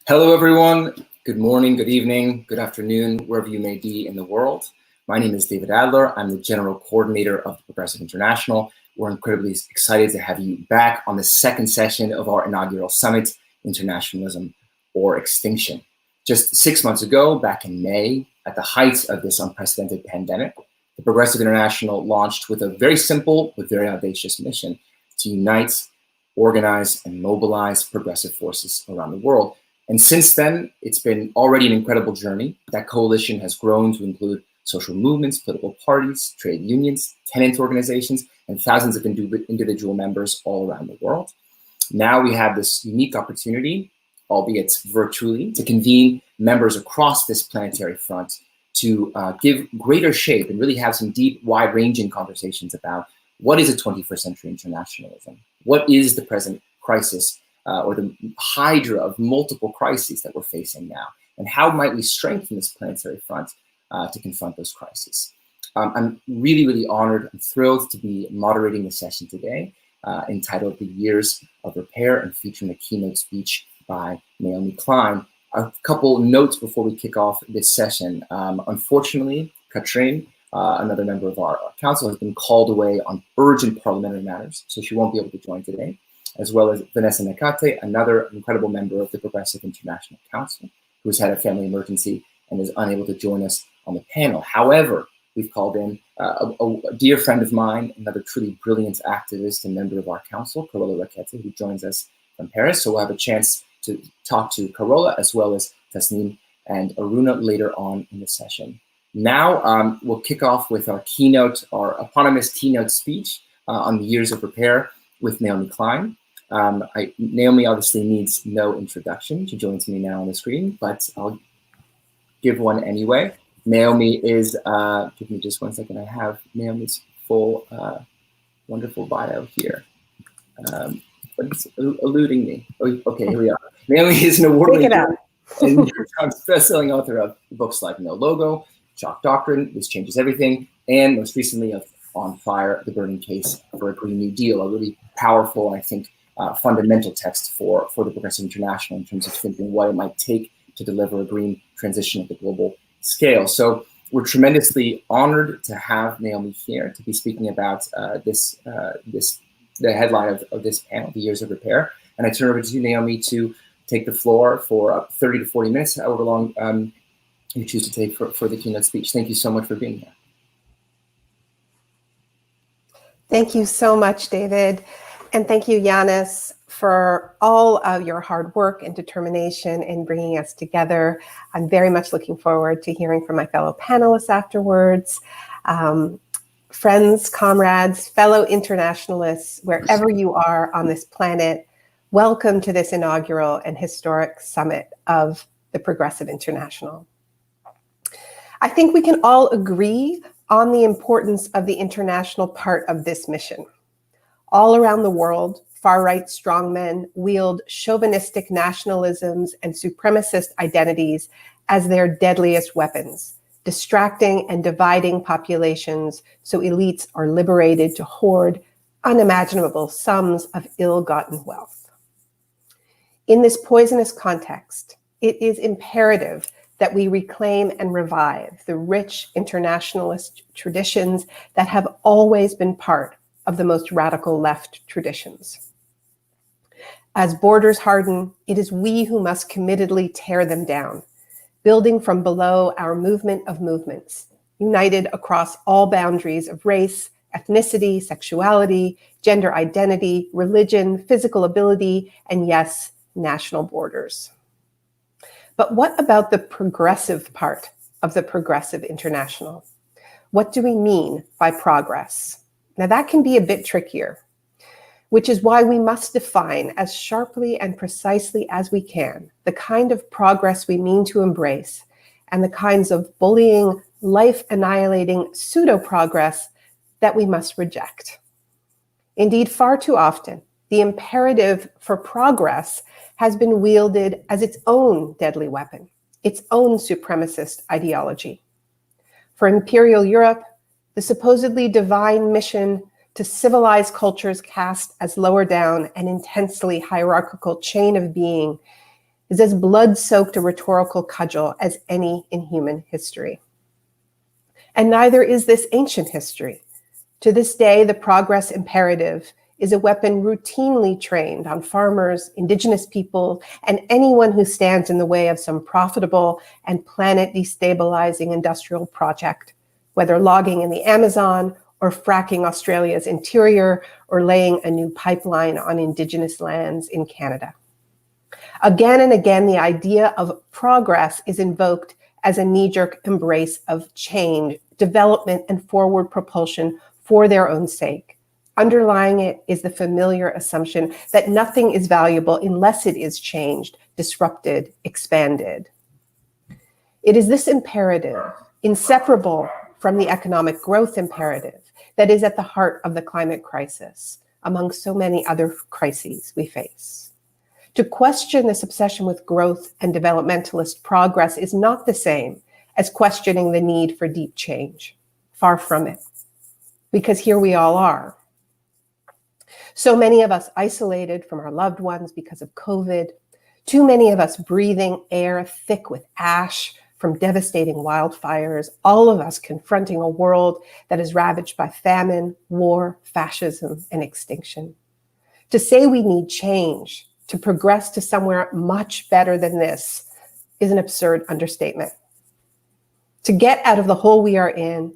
Hello, everyone. Good morning, good evening, good afternoon, wherever you may be in the world. My name is David Adler. I'm the General Coordinator of the Progressive International. We're incredibly excited to have you back on the second session of our inaugural summit, Internationalism or Extinction. Just 6 months ago, back in May, at the height of this unprecedented pandemic, the Progressive International launched with a very simple but very audacious mission to unite, organize, and mobilize progressive forces around the world. And since then, it's been already an incredible journey. That coalition has grown to include social movements, political parties, trade unions, tenant organizations, and thousands of individual members all around the world. Now we have this unique opportunity, albeit virtually, to convene members across this planetary front to give greater shape and really have some deep, wide-ranging conversations about what is a 21st century internationalism? What is the present crisis or the hydra of multiple crises that we're facing now? And how might we strengthen this planetary front to confront those crises? I'm really, really honored and thrilled to be moderating the session today, entitled The Years of Repair, and featuring a keynote speech by Naomi Klein. A couple notes before we kick off this session. Unfortunately, Katrin, another member of our council, has been called away on urgent parliamentary matters, so she won't be able to join today, as well as Vanessa Nakate, another incredible member of the Progressive International Council, who's had a family emergency and is unable to join us on the panel. However, we've called in a dear friend of mine, another truly brilliant activist and member of our council, Corolla Raqueta, who joins us from Paris. So we'll have a chance to talk to Corolla as well as Tasneem and Aruna later on in the session. Now we'll kick off with our eponymous keynote speech on the years of repair with Naomi Klein. Naomi obviously needs no introduction. She joins me now on the screen, but I'll give one anyway. Naomi is, give me just 1 second. I have Naomi's full, wonderful bio here. But it's eluding me. Oh, okay, here we are. Naomi is an award-winning and New York Times bestselling author of books like No Logo, Shock Doctrine, This Changes Everything, and most recently of On Fire, The Burning Case for a Green New Deal, a really powerful, I think, fundamental text for the Progressive International in terms of thinking what it might take to deliver a green transition at the global scale. So we're tremendously honored to have Naomi here to be speaking about the headline of this panel, The Years of Repair. And I turn over to you, Naomi, to take the floor for 30 to 40 minutes, however long you choose to take for the keynote speech. Thank you so much for being here. Thank you so much, David. And thank you, Yanis, for all of your hard work and determination in bringing us together. I'm very much looking forward to hearing from my fellow panelists afterwards. Friends, comrades, fellow internationalists, wherever you are on this planet, welcome to this inaugural and historic summit of the Progressive International. I think we can all agree on the importance of the international part of this mission. All around the world, far-right strongmen wield chauvinistic nationalisms and supremacist identities as their deadliest weapons, distracting and dividing populations so elites are liberated to hoard unimaginable sums of ill-gotten wealth. In this poisonous context, it is imperative that we reclaim and revive the rich internationalist traditions that have always been part of the most radical left traditions. As borders harden, it is we who must committedly tear them down, building from below our movement of movements, united across all boundaries of race, ethnicity, sexuality, gender identity, religion, physical ability, and yes, national borders. But what about the progressive part of the Progressive International? What do we mean by progress? Now that can be a bit trickier, which is why we must define as sharply and precisely as we can the kind of progress we mean to embrace and the kinds of bullying, life-annihilating pseudo-progress that we must reject. Indeed, far too often, the imperative for progress has been wielded as its own deadly weapon, its own supremacist ideology. For Imperial Europe, the supposedly divine mission to civilize cultures cast as lower down an intensely hierarchical chain of being is as blood-soaked a rhetorical cudgel as any in human history. And neither is this ancient history. To this day, the progress imperative is a weapon routinely trained on farmers, indigenous people, and anyone who stands in the way of some profitable and planet-destabilizing industrial project, whether logging in the Amazon or fracking Australia's interior or laying a new pipeline on indigenous lands in Canada. Again and again, the idea of progress is invoked as a knee-jerk embrace of change, development, and forward propulsion for their own sake. Underlying it is the familiar assumption that nothing is valuable unless it is changed, disrupted, expanded. It is this imperative, inseparable from the economic growth imperative, that is at the heart of the climate crisis, among so many other crises we face. To question this obsession with growth and developmentalist progress is not the same as questioning the need for deep change. Far from it, because here we all are. So many of us isolated from our loved ones because of COVID, too many of us breathing air thick with ash from devastating wildfires, all of us confronting a world that is ravaged by famine, war, fascism, and extinction. To say we need change, to progress to somewhere much better than this, is an absurd understatement. To get out of the hole we are in,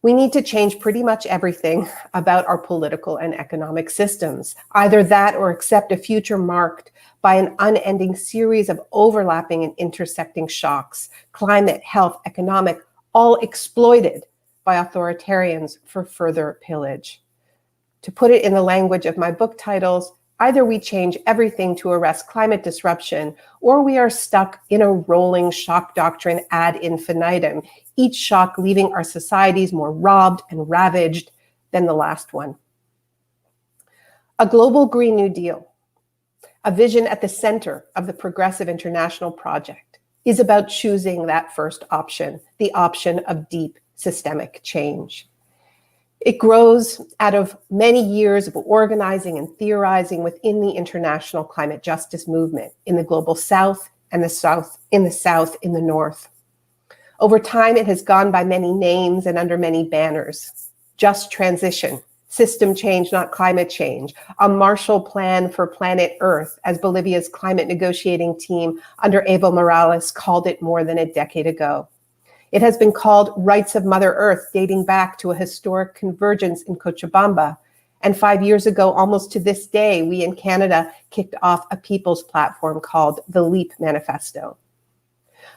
we need to change pretty much everything about our political and economic systems, either that or accept a future marked by an unending series of overlapping and intersecting shocks, climate, health, economic, all exploited by authoritarians for further pillage. To put it in the language of my book titles, either we change everything to arrest climate disruption, or we are stuck in a rolling shock doctrine ad infinitum, each shock leaving our societies more robbed and ravaged than the last one. A global Green New Deal, a vision at the center of the Progressive International Project, is about choosing that first option, the option of deep systemic change. It grows out of many years of organizing and theorizing within the international climate justice movement in the global South and the South, in the North. Over time, it has gone by many names and under many banners. Just transition, system change, not climate change, a Marshall Plan for planet Earth, as Bolivia's climate negotiating team under Evo Morales called it more than a decade ago. It has been called Rights of Mother Earth, dating back to a historic convergence in Cochabamba. And 5 years ago, almost to this day, we in Canada kicked off a people's platform called the LEAP Manifesto.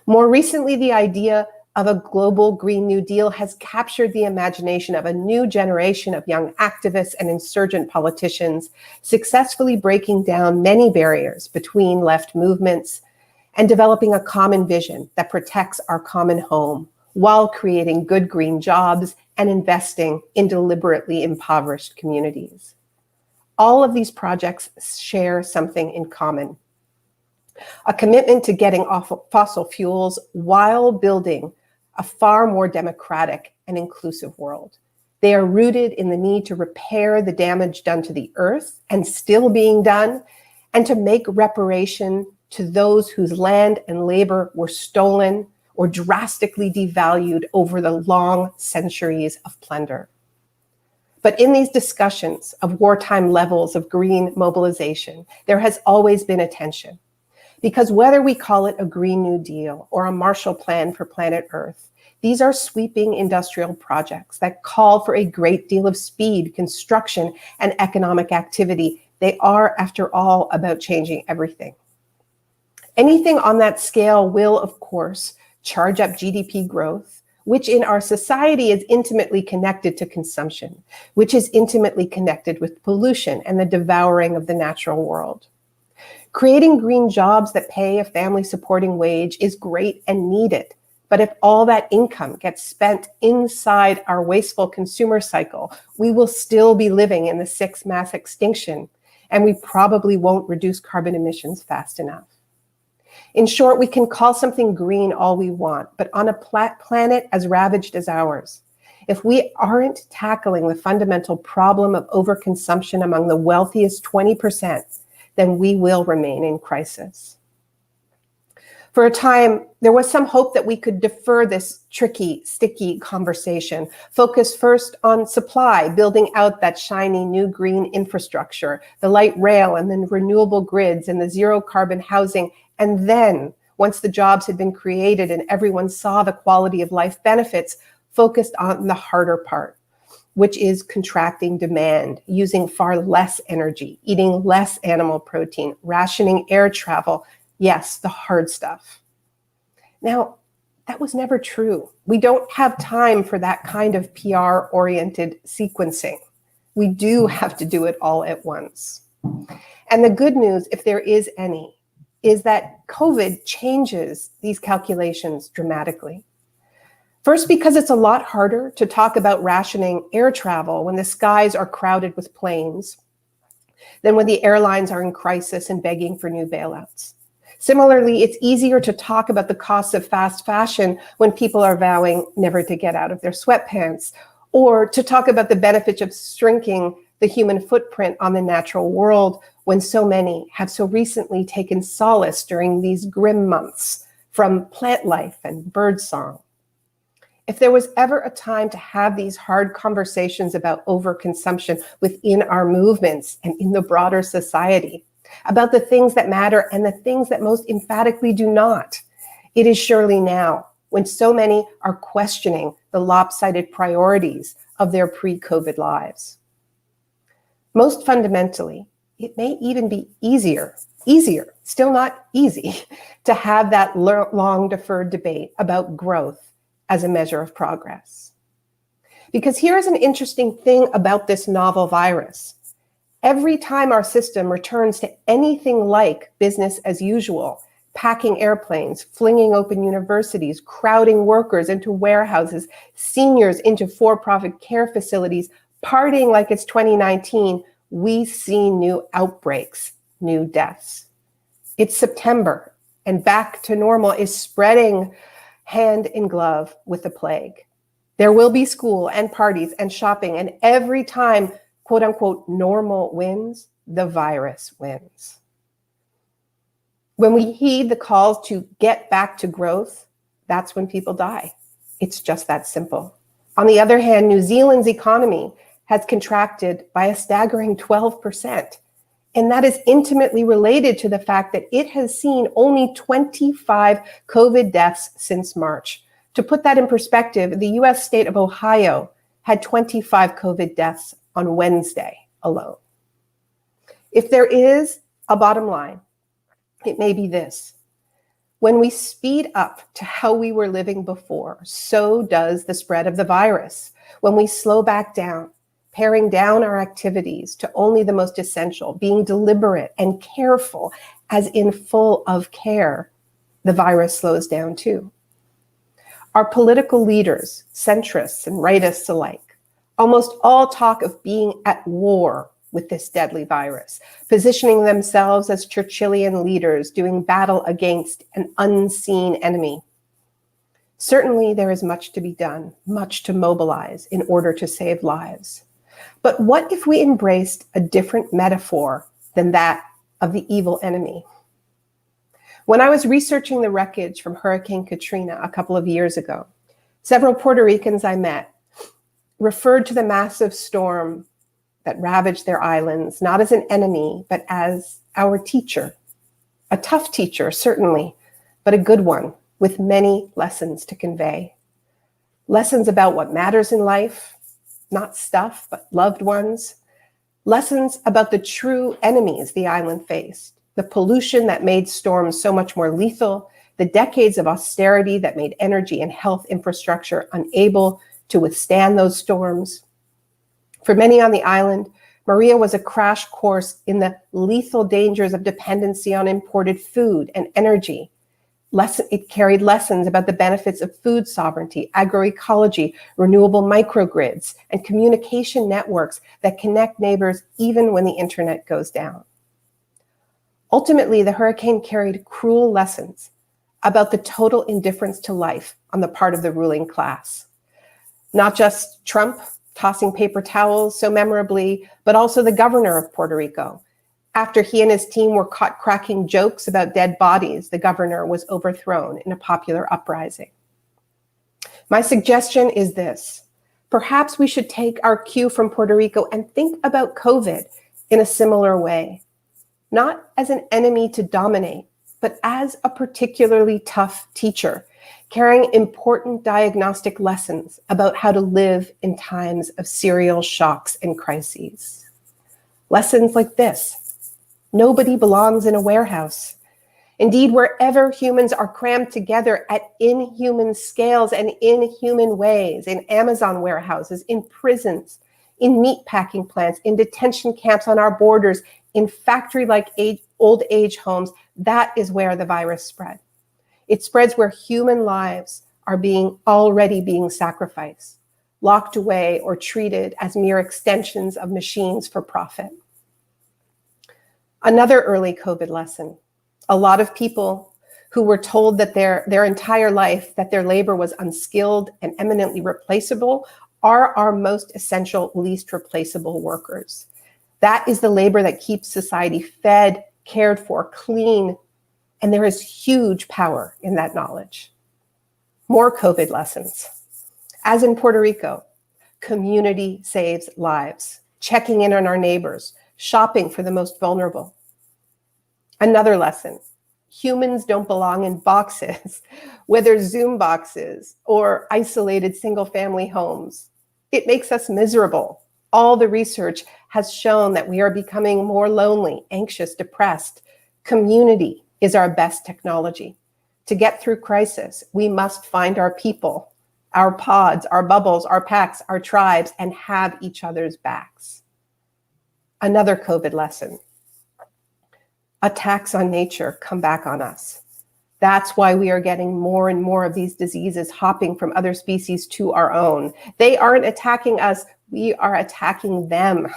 More recently, the idea of a global Green New Deal has captured the imagination of a new generation of young activists and insurgent politicians, successfully breaking down many barriers between left movements and developing a common vision that protects our common home while creating good green jobs and investing in deliberately impoverished communities. All of these projects share something in common: a commitment to getting off fossil fuels while building a far more democratic and inclusive world. They are rooted in the need to repair the damage done to the earth and still being done, and to make reparation to those whose land and labor were stolen or drastically devalued over the long centuries of plunder. But in these discussions of wartime levels of green mobilization, there has always been a tension. Because whether we call it a Green New Deal or a Marshall Plan for planet Earth, these are sweeping industrial projects that call for a great deal of speed, construction, and economic activity. They are, after all, about changing everything. Anything on that scale will, of course, charge up GDP growth, which in our society is intimately connected to consumption, which is intimately connected with pollution and the devouring of the natural world. Creating green jobs that pay a family-supporting wage is great and needed, but if all that income gets spent inside our wasteful consumer cycle, we will still be living in the sixth mass extinction, and we probably won't reduce carbon emissions fast enough. In short, we can call something green all we want, but on a planet as ravaged as ours, if we aren't tackling the fundamental problem of overconsumption among the wealthiest 20%, then we will remain in crisis. For a time, there was some hope that we could defer this tricky, sticky conversation, focus first on supply, building out that shiny new green infrastructure, the light rail and the renewable grids and the zero carbon housing. And then, once the jobs had been created and everyone saw the quality of life benefits, focused on the harder part, which is contracting demand, using far less energy, eating less animal protein, rationing air travel. Yes, the hard stuff. Now, that was never true. We don't have time for that kind of PR-oriented sequencing. We do have to do it all at once. And the good news, if there is any, is that COVID changes these calculations dramatically. First, because it's a lot harder to talk about rationing air travel when the skies are crowded with planes than when the airlines are in crisis and begging for new bailouts. Similarly, it's easier to talk about the costs of fast fashion when people are vowing never to get out of their sweatpants, or to talk about the benefits of shrinking the human footprint on the natural world when so many have so recently taken solace during these grim months from plant life and birdsong. If there was ever a time to have these hard conversations about overconsumption within our movements and in the broader society, about the things that matter and the things that most emphatically do not, it is surely now, when so many are questioning the lopsided priorities of their pre-COVID lives. Most fundamentally, it may even be easier, still not easy, to have that long deferred debate about growth as a measure of progress. Because here's an interesting thing about this novel virus. Every time our system returns to anything like business as usual, packing airplanes, flinging open universities, crowding workers into warehouses, seniors into for-profit care facilities, partying like it's 2019, we see new outbreaks, new deaths. It's September, and back to normal is spreading hand in glove with the plague. There will be school and parties and shopping, and every time quote unquote normal wins, the virus wins. When we heed the calls to get back to growth, that's when people die. It's just that simple. On the other hand, New Zealand's economy has contracted by a staggering 12%. And that is intimately related to the fact that it has seen only 25 COVID deaths since March. To put that in perspective, the US state of Ohio had 25 COVID deaths on Wednesday alone. If there is a bottom line, it may be this. When we speed up to how we were living before, so does the spread of the virus. When we slow back down, paring down our activities to only the most essential, being deliberate and careful, as in full of care, the virus slows down too. Our political leaders, centrists and rightists alike, almost all talk of being at war with this deadly virus, positioning themselves as Churchillian leaders doing battle against an unseen enemy. Certainly, there is much to be done, much to mobilize in order to save lives. But what if we embraced a different metaphor than that of the evil enemy? When I was researching the wreckage from Hurricane Katrina a couple of years ago, several Puerto Ricans I met referred to the massive storm that ravaged their islands, not as an enemy, but as our teacher. A tough teacher, certainly, but a good one, with many lessons to convey. Lessons about what matters in life, not stuff, but loved ones. Lessons about the true enemies the island faced, the pollution that made storms so much more lethal, the decades of austerity that made energy and health infrastructure unable to withstand those storms. For many on the island, Maria was a crash course in the lethal dangers of dependency on imported food and energy. It carried lessons about the benefits of food sovereignty, agroecology, renewable microgrids, and communication networks that connect neighbors even when the internet goes down. Ultimately, the hurricane carried cruel lessons about the total indifference to life on the part of the ruling class. Not just Trump tossing paper towels so memorably, but also the governor of Puerto Rico, After he and his team were caught cracking jokes about dead bodies, the governor was overthrown in a popular uprising. My suggestion is this. Perhaps we should take our cue from Puerto Rico and think about COVID in a similar way, not as an enemy to dominate, but as a particularly tough teacher, carrying important diagnostic lessons about how to live in times of serial shocks and crises. Lessons like this: nobody belongs in a warehouse. Indeed, wherever humans are crammed together at inhuman scales and inhuman ways, in Amazon warehouses, in prisons, in meatpacking plants, in detention camps on our borders, in factory-like old age homes, that is where the virus spread. It spreads where human lives are already being sacrificed, locked away, or treated as mere extensions of machines for profit. Another early COVID lesson: a lot of people who were told that their entire life that their labor was unskilled and eminently replaceable are our most essential, least replaceable workers. That is the labor that keeps society fed, cared for, clean, and there is huge power in that knowledge. More COVID lessons. As in Puerto Rico, community saves lives, checking in on our neighbors, shopping for the most vulnerable. Another lesson: humans don't belong in boxes, whether Zoom boxes or isolated single-family homes. It makes us miserable. All the research has shown that we are becoming more lonely, anxious, depressed. Community is our best technology. To get through crisis, we must find our people, our pods, our bubbles, our packs, our tribes, and have each other's backs. Another COVID lesson: attacks on nature come back on us. That's why we are getting more and more of these diseases hopping from other species to our own. They aren't attacking us, we are attacking them.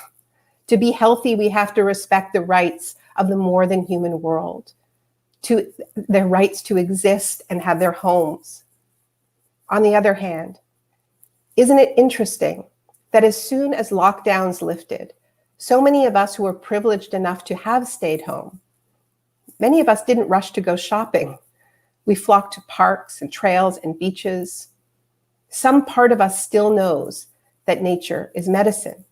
To be healthy, we have to respect the rights of the more than human world, to their rights to exist and have their homes. On the other hand, isn't it interesting that as soon as lockdowns lifted, so many of us who were privileged enough to have stayed home, many of us didn't rush to go shopping. We flocked to parks and trails and beaches. Some part of us still knows that nature is medicine,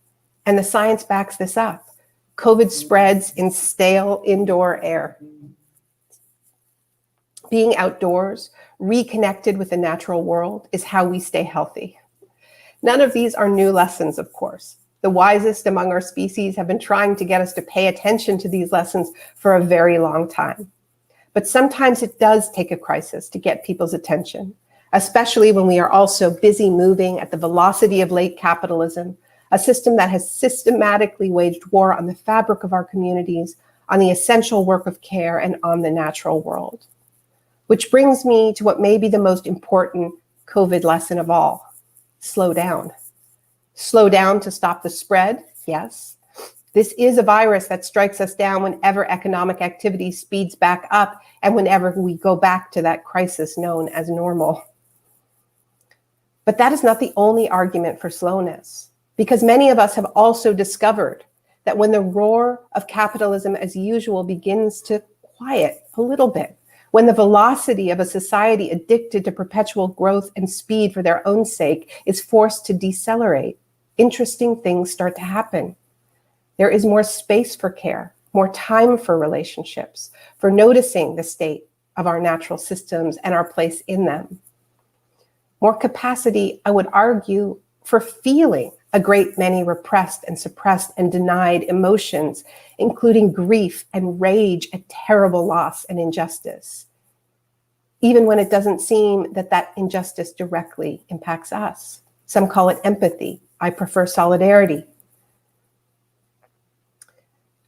and the science backs this up. COVID spreads in stale indoor air. Being outdoors, reconnected with the natural world, is how we stay healthy. None of these are new lessons, of course. The wisest among our species have been trying to get us to pay attention to these lessons for a very long time. But sometimes it does take a crisis to get people's attention, especially when we are also busy moving at the velocity of late capitalism, a system that has systematically waged war on the fabric of our communities, on the essential work of care, and on the natural world. Which brings me to what may be the most important COVID lesson of all: slow down. Slow down to stop the spread, yes. This is a virus that strikes us down whenever economic activity speeds back up and whenever we go back to that crisis known as normal. But that is not the only argument for slowness, because many of us have also discovered that when the roar of capitalism as usual begins to quiet a little bit, when the velocity of a society addicted to perpetual growth and speed for their own sake is forced to decelerate, interesting things start to happen. There is more space for care, more time for relationships, for noticing the state of our natural systems and our place in them. More capacity, I would argue, for feeling a great many repressed and suppressed and denied emotions, including grief and rage at terrible loss and injustice, even when it doesn't seem that that injustice directly impacts us. Some call it empathy. I prefer solidarity.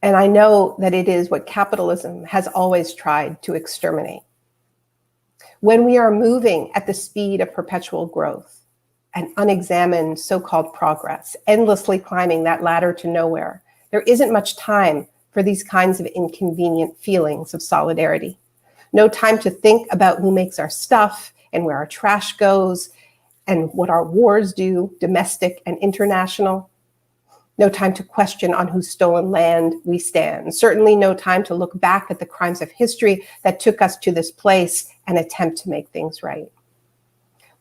And I know that it is what capitalism has always tried to exterminate. When we are moving at the speed of perpetual growth and unexamined so-called progress, endlessly climbing that ladder to nowhere, there isn't much time for these kinds of inconvenient feelings of solidarity. No time to think about who makes our stuff and where our trash goes and what our wars do, domestic and international. No time to question on whose stolen land we stand. Certainly no time to look back at the crimes of history that took us to this place and attempt to make things right.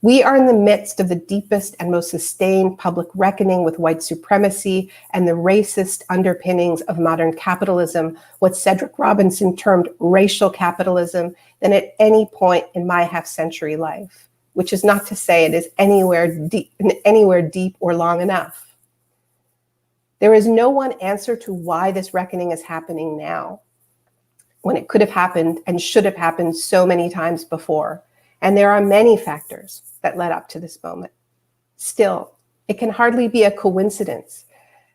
We are in the midst of the deepest and most sustained public reckoning with white supremacy and the racist underpinnings of modern capitalism, what Cedric Robinson termed racial capitalism, than at any point in my half-century life, which is not to say it is anywhere deep or long enough. There is no one answer to why this reckoning is happening now, when it could have happened and should have happened so many times before. And there are many factors that led up to this moment. Still, it can hardly be a coincidence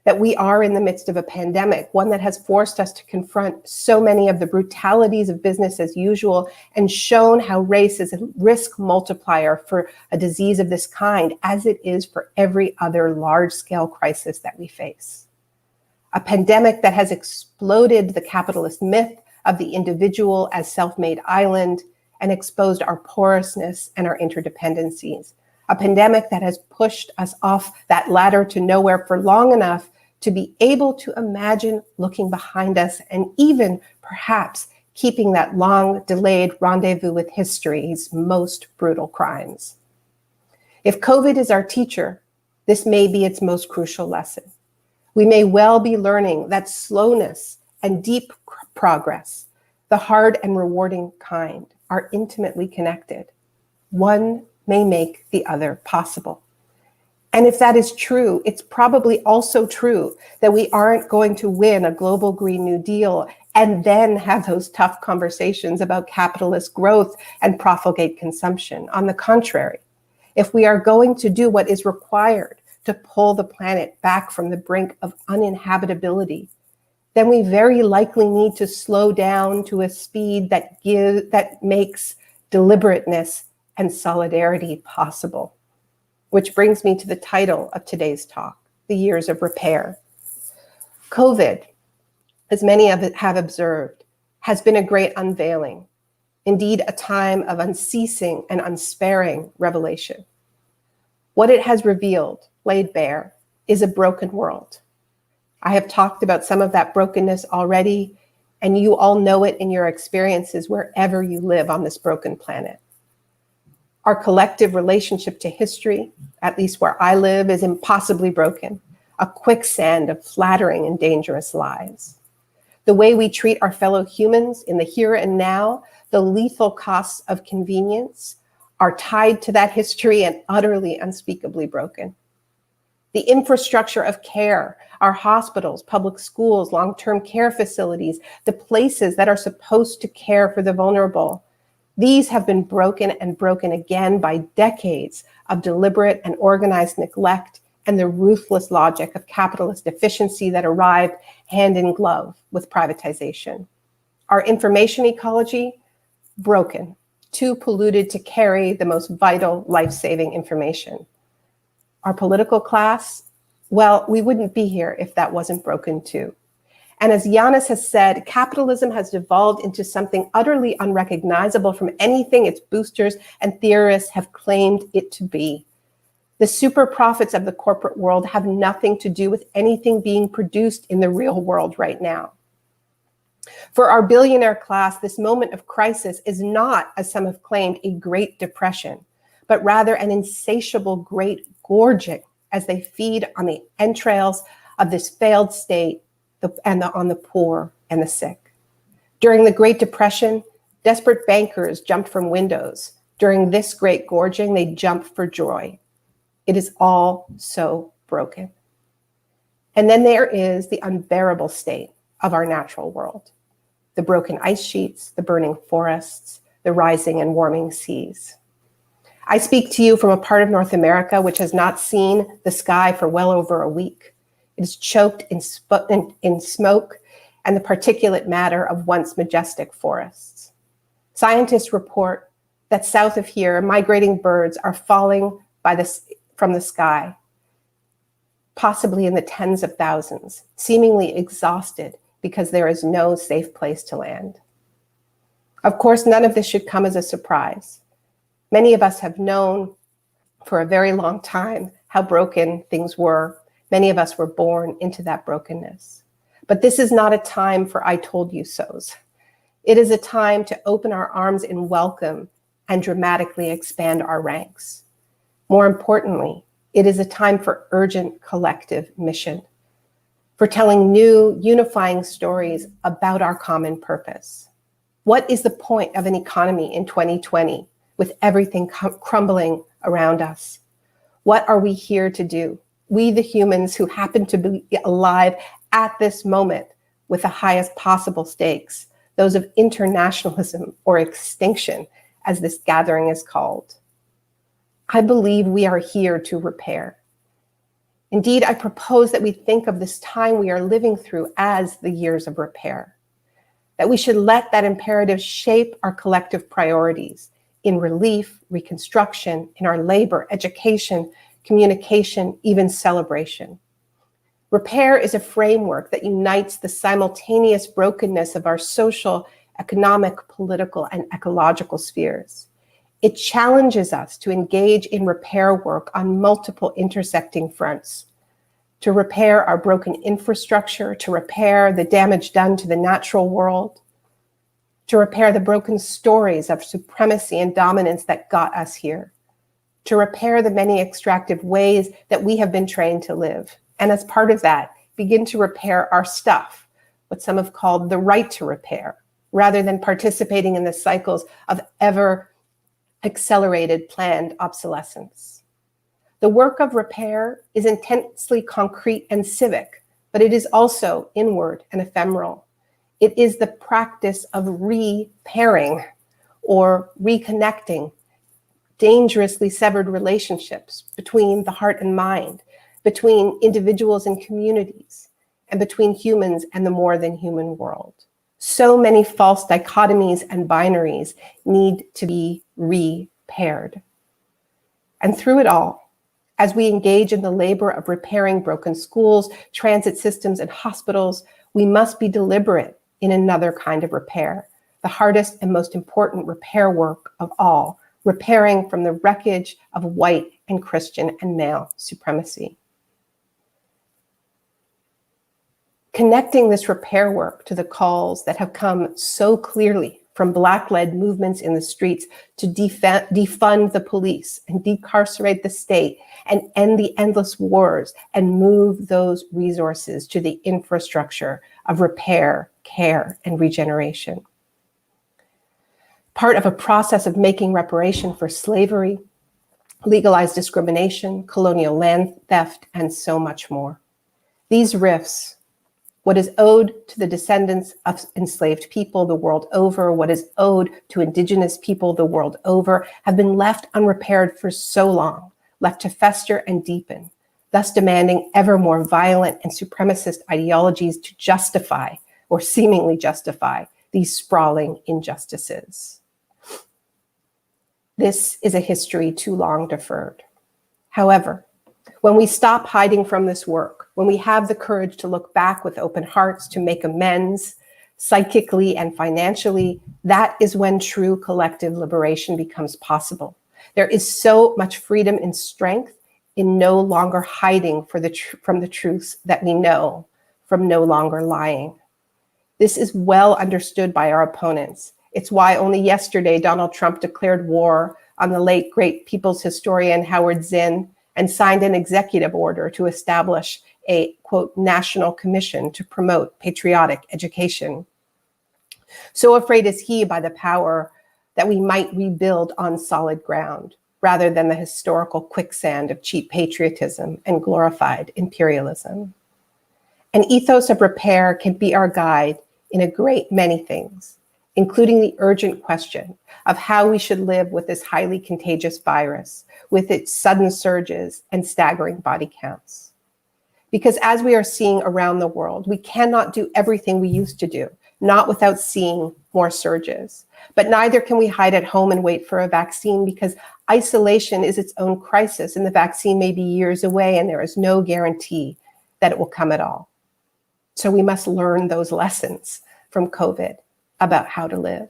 that we are in the midst of a pandemic, one that has forced us to confront so many of the brutalities of business as usual and shown how race is a risk multiplier for a disease of this kind, as it is for every other large-scale crisis that we face. A pandemic that has exploded the capitalist myth of the individual as self-made island and exposed our porousness and our interdependencies. A pandemic that has pushed us off that ladder to nowhere for long enough to be able to imagine looking behind us and even perhaps keeping that long delayed rendezvous with history's most brutal crimes. If COVID is our teacher, this may be its most crucial lesson. We may well be learning that slowness and deep progress, the hard and rewarding kind, are intimately connected. One may make the other possible. And if that is true, it's probably also true that we aren't going to win a global Green New Deal and then have those tough conversations about capitalist growth and profligate consumption. On the contrary, if we are going to do what is required to pull the planet back from the brink of uninhabitability, then we very likely need to slow down to a speed that makes deliberateness and solidarity possible. Which brings me to the title of today's talk, The Years of Repair. COVID, as many of it have observed, has been a great unveiling, indeed a time of unceasing and unsparing revelation. What it has revealed, laid bare, is a broken world. I have talked about some of that brokenness already, and you all know it in your experiences wherever you live on this broken planet. Our collective relationship to history, at least where I live, is impossibly broken, a quicksand of flattering and dangerous lies. The way we treat our fellow humans in the here and now, the lethal costs of convenience, are tied to that history and utterly unspeakably broken. The infrastructure of care, our hospitals, public schools, long-term care facilities, the places that are supposed to care for the vulnerable, these have been broken and broken again by decades of deliberate and organized neglect and the ruthless logic of capitalist efficiency that arrived hand in glove with privatization. Our information ecology, broken, too polluted to carry the most vital life-saving information. Our political class, well, we wouldn't be here if that wasn't broken too. And as Yanis has said, capitalism has devolved into something utterly unrecognizable from anything its boosters and theorists have claimed it to be. The super profits of the corporate world have nothing to do with anything being produced in the real world right now. For our billionaire class, this moment of crisis is not, as some have claimed, a Great Depression, but rather an insatiable great gorging as they feed on the entrails of this failed state on the poor and the sick. During the Great Depression, desperate bankers jumped from windows. During this great gorging, they jumped for joy. It is all so broken. And then there is the unbearable state of our natural world. The broken ice sheets, the burning forests, the rising and warming seas. I speak to you from a part of North America which has not seen the sky for well over a week. It is choked in smoke and the particulate matter of once majestic forests. Scientists report that south of here, migrating birds are falling from the sky, possibly in the tens of thousands, seemingly exhausted because there is no safe place to land. Of course, none of this should come as a surprise. Many of us have known for a very long time how broken things were, Many of us were born into that brokenness. But this is not a time for I told you so's. It is a time to open our arms in welcome and dramatically expand our ranks. More importantly, it is a time for urgent collective mission, for telling new, unifying stories about our common purpose. What is the point of an economy in 2020 with everything crumbling around us? What are we here to do? We, the humans who happen to be alive at this moment with the highest possible stakes, those of internationalism or extinction, as this gathering is called. I believe we are here to repair. Indeed, I propose that we think of this time we are living through as the years of repair, that we should let that imperative shape our collective priorities in relief, reconstruction, in our labor, education, communication, even celebration. Repair is a framework that unites the simultaneous brokenness of our social, economic, political, and ecological spheres. It challenges us to engage in repair work on multiple intersecting fronts, to repair our broken infrastructure, to repair the damage done to the natural world, to repair the broken stories of supremacy and dominance that got us here, to repair the many extractive ways that we have been trained to live. And as part of that, begin to repair our stuff, what some have called the right to repair, rather than participating in the cycles of ever accelerated planned obsolescence. The work of repair is intensely concrete and civic, but it is also inward and ephemeral. It is the practice of repairing or reconnecting dangerously severed relationships between the heart and mind, between individuals and communities, and between humans and the more than human world. So many false dichotomies and binaries need to be repaired. And through it all, as we engage in the labor of repairing broken schools, transit systems, and hospitals, we must be deliberate in another kind of repair, the hardest and most important repair work of all, repairing from the wreckage of white and Christian and male supremacy. Connecting this repair work to the calls that have come so clearly from Black-led movements in the streets to defund the police and decarcerate the state and end the endless wars and move those resources to the infrastructure of repair, care, and regeneration. Part of a process of making reparation for slavery, legalized discrimination, colonial land theft, and so much more. These rifts, what is owed to the descendants of enslaved people the world over, what is owed to indigenous people the world over, have been left unrepaired for so long, left to fester and deepen, thus demanding ever more violent and supremacist ideologies to justify, or seemingly justify, these sprawling injustices. This is a history too long deferred. However, when we stop hiding from this work, when we have the courage to look back with open hearts to make amends, psychically and financially, that is when true collective liberation becomes possible. There is so much freedom and strength in no longer hiding from the truths that we know, from no longer lying. This is well understood by our opponents. It's why only yesterday Donald Trump declared war on the late great people's historian Howard Zinn and signed an executive order to establish a, quote, national commission to promote patriotic education. So afraid is he by the power that we might rebuild on solid ground, rather than the historical quicksand of cheap patriotism and glorified imperialism. An ethos of repair can be our guide in a great many things, including the urgent question of how we should live with this highly contagious virus, with its sudden surges and staggering body counts. Because as we are seeing around the world, we cannot do everything we used to do, not without seeing more surges. But neither can we hide at home and wait for a vaccine, because isolation is its own crisis and the vaccine may be years away and there is no guarantee that it will come at all. So we must learn those lessons from COVID about how to live.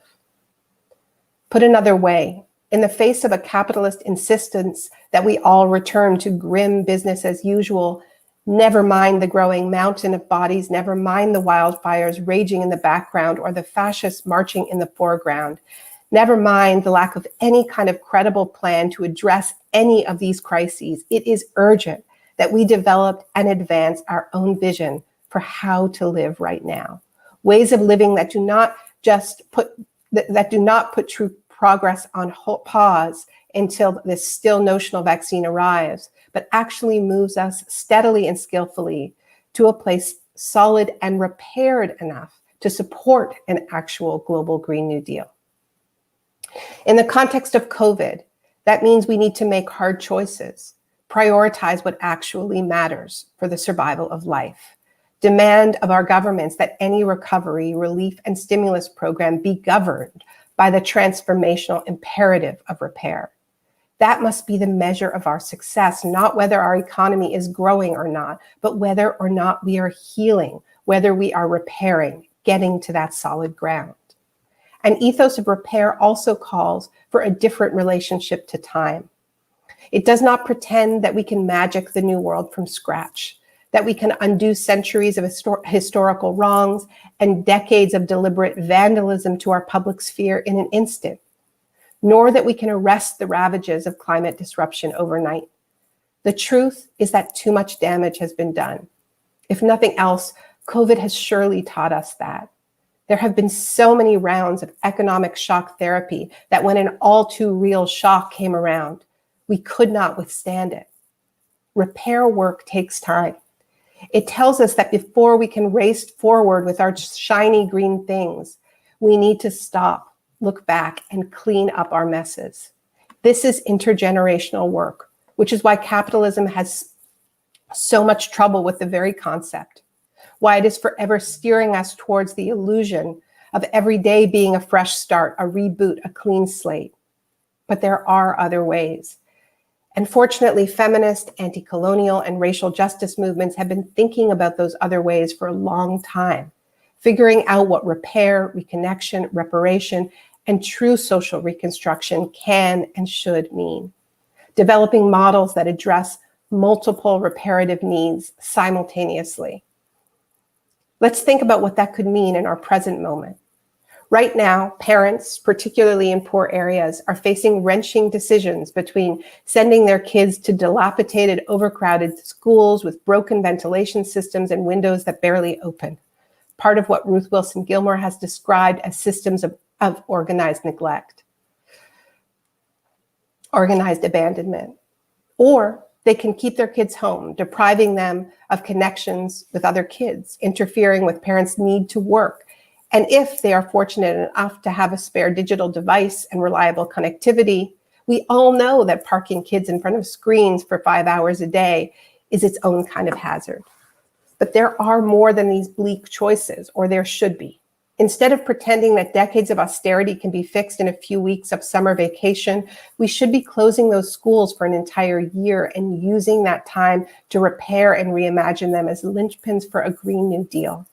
Put another way, in the face of a capitalist insistence that we all return to grim business as usual, Never mind the growing mountain of bodies, never mind the wildfires raging in the background or the fascists marching in the foreground. Never mind the lack of any kind of credible plan to address any of these crises. It is urgent that we develop and advance our own vision for how to live right now. Ways of living that do not put true progress on pause until this still notional vaccine arrives, but actually moves us steadily and skillfully to a place solid and repaired enough to support an actual global Green New Deal. In the context of COVID, that means we need to make hard choices, prioritize what actually matters for the survival of life, demand of our governments that any recovery, relief, and stimulus program be governed by the transformational imperative of repair. That must be the measure of our success, not whether our economy is growing or not, but whether or not we are healing, whether we are repairing, getting to that solid ground. An ethos of repair also calls for a different relationship to time. It does not pretend that we can magic the new world from scratch, that we can undo centuries of historical wrongs and decades of deliberate vandalism to our public sphere in an instant, nor that we can arrest the ravages of climate disruption overnight. The truth is that too much damage has been done. If nothing else, COVID has surely taught us that. There have been so many rounds of economic shock therapy that when an all too real shock came around, we could not withstand it. Repair work takes time. It tells us that before we can race forward with our shiny green things, we need to stop, look back, and clean up our messes. This is intergenerational work, which is why capitalism has so much trouble with the very concept, why it is forever steering us towards the illusion of every day being a fresh start, a reboot, a clean slate. But there are other ways. And fortunately, feminist, anti-colonial, and racial justice movements have been thinking about those other ways for a long time, figuring out what repair, reconnection, reparation, and true social reconstruction can and should mean, developing models that address multiple reparative needs simultaneously. Let's think about what that could mean in our present moment. Right now, parents, particularly in poor areas, are facing wrenching decisions between sending their kids to dilapidated, overcrowded schools with broken ventilation systems and windows that barely open, part of what Ruth Wilson Gilmore has described as systems of organized neglect, organized abandonment. Or they can keep their kids home, depriving them of connections with other kids, interfering with parents' need to work. And if they are fortunate enough to have a spare digital device and reliable connectivity, we all know that parking kids in front of screens for 5 hours a day is its own kind of hazard. But there are more than these bleak choices, or there should be. Instead of pretending that decades of austerity can be fixed in a few weeks of summer vacation, we should be closing those schools for an entire year and using that time to repair and reimagine them as linchpins for a Green New Deal.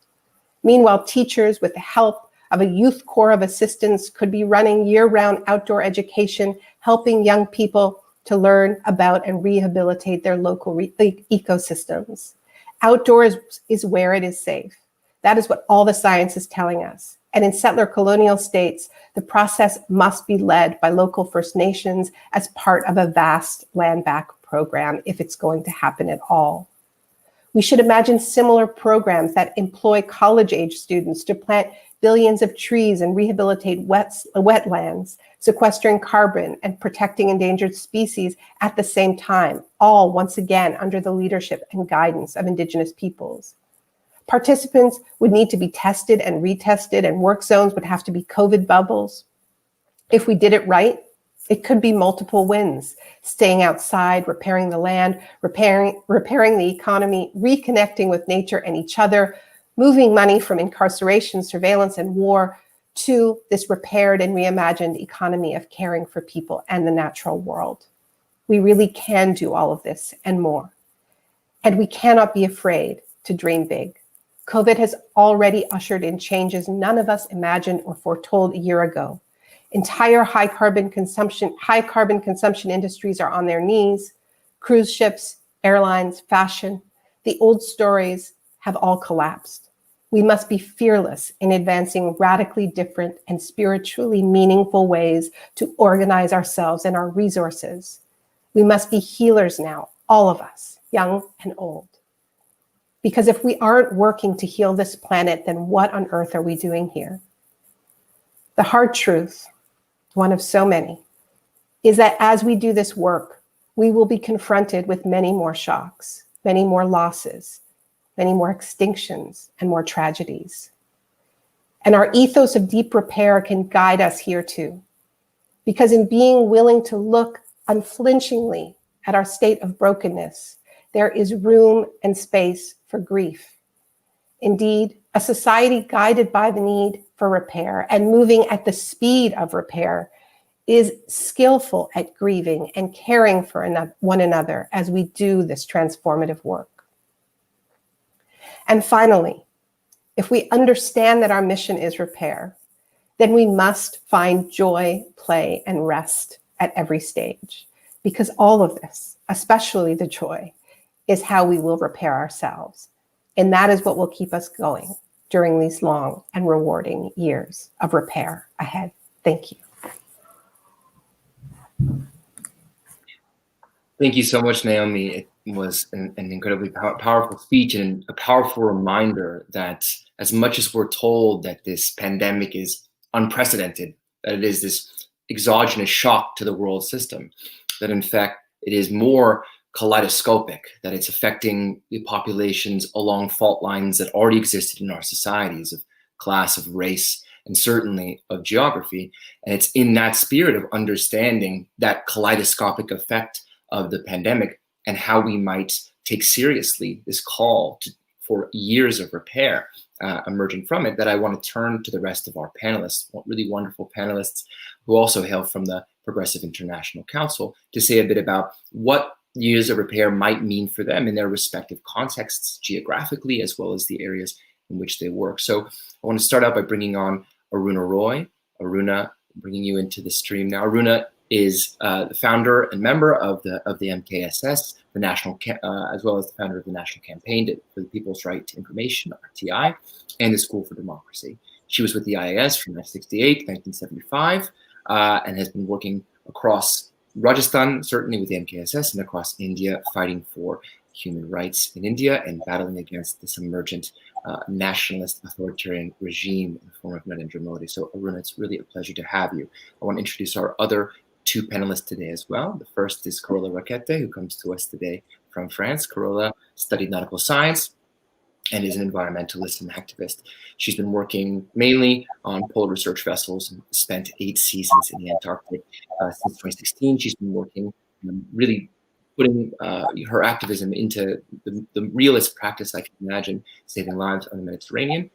Meanwhile, teachers, with the help of a youth corps of assistants, could be running year-round outdoor education, helping young people to learn about and rehabilitate their local ecosystems. Outdoors is where it is safe. That is what all the science is telling us. And in settler colonial states, the process must be led by local First Nations as part of a vast land back program if it's going to happen at all. We should imagine similar programs that employ college-age students to plant billions of trees and rehabilitate wetlands, sequestering carbon and protecting endangered species at the same time, all once again under the leadership and guidance of Indigenous peoples. Participants would need to be tested and retested, and work zones would have to be COVID bubbles. If we did it right, it could be multiple wins: staying outside, repairing the land, repairing the economy, reconnecting with nature and each other, moving money from incarceration, surveillance, and war to this repaired and reimagined economy of caring for people and the natural world. We really can do all of this and more. And we cannot be afraid to dream big. COVID has already ushered in changes none of us imagined or foretold a year ago. Entire high carbon consumption industries are on their knees: cruise ships, airlines, fashion. The old stories have all collapsed. We must be fearless in advancing radically different and spiritually meaningful ways to organize ourselves and our resources. We must be healers now, all of us, young and old. Because if we aren't working to heal this planet, then what on earth are we doing here? The hard truth, one of so many, is that as we do this work, we will be confronted with many more shocks, many more losses, many more extinctions, and more tragedies. And our ethos of deep repair can guide us here too, because in being willing to look unflinchingly at our state of brokenness, there is room and space for grief. Indeed, a society guided by the need for repair and moving at the speed of repair is skillful at grieving and caring for one another as we do this transformative work. And finally, if we understand that our mission is repair, then we must find joy, play, and rest at every stage, because all of this, especially the joy, is how we will repair ourselves. And that is what will keep us going during these long and rewarding years of repair ahead. Thank you. Thank you so much, Naomi. It was an incredibly powerful speech and a powerful reminder that as much as we're told that this pandemic is unprecedented, that it is this exogenous shock to the world system, that in fact it is more kaleidoscopic, that it's affecting the populations along fault lines that already existed in our societies of class, of race, and certainly of geography. And it's in that spirit of understanding that kaleidoscopic effect of the pandemic and how we might take seriously this call for years of repair emerging from it, that I want to turn to the rest of our panelists, really wonderful panelists who also hail from the Progressive International Council, to say a bit about what years of repair might mean for them in their respective contexts, geographically, as well as the areas in which they work. So I want to start out by bringing on Aruna Roy. Aruna, bringing you into the stream now. Aruna is the founder and member of the MKSS, the national, as well as the founder of the National Campaign for the People's Right to Information, RTI, and the School for Democracy. She was with the IAS from 1968 to 1975, and has been working across Rajasthan, certainly with the MKSS, and across India, fighting for human rights in India and battling against this emergent nationalist authoritarian regime in the form of Narendra Modi. So Aruna, it's really a pleasure to have you. I want to introduce our other two panelists today as well. The first is Corolla Raqueta, who comes to us today from France. Corolla studied nautical science and is an environmentalist and activist. She's been working mainly on polar research vessels and spent 8 seasons in the Antarctic since 2016. She's been working really putting her activism into the realest practice I can imagine, saving lives on the Mediterranean.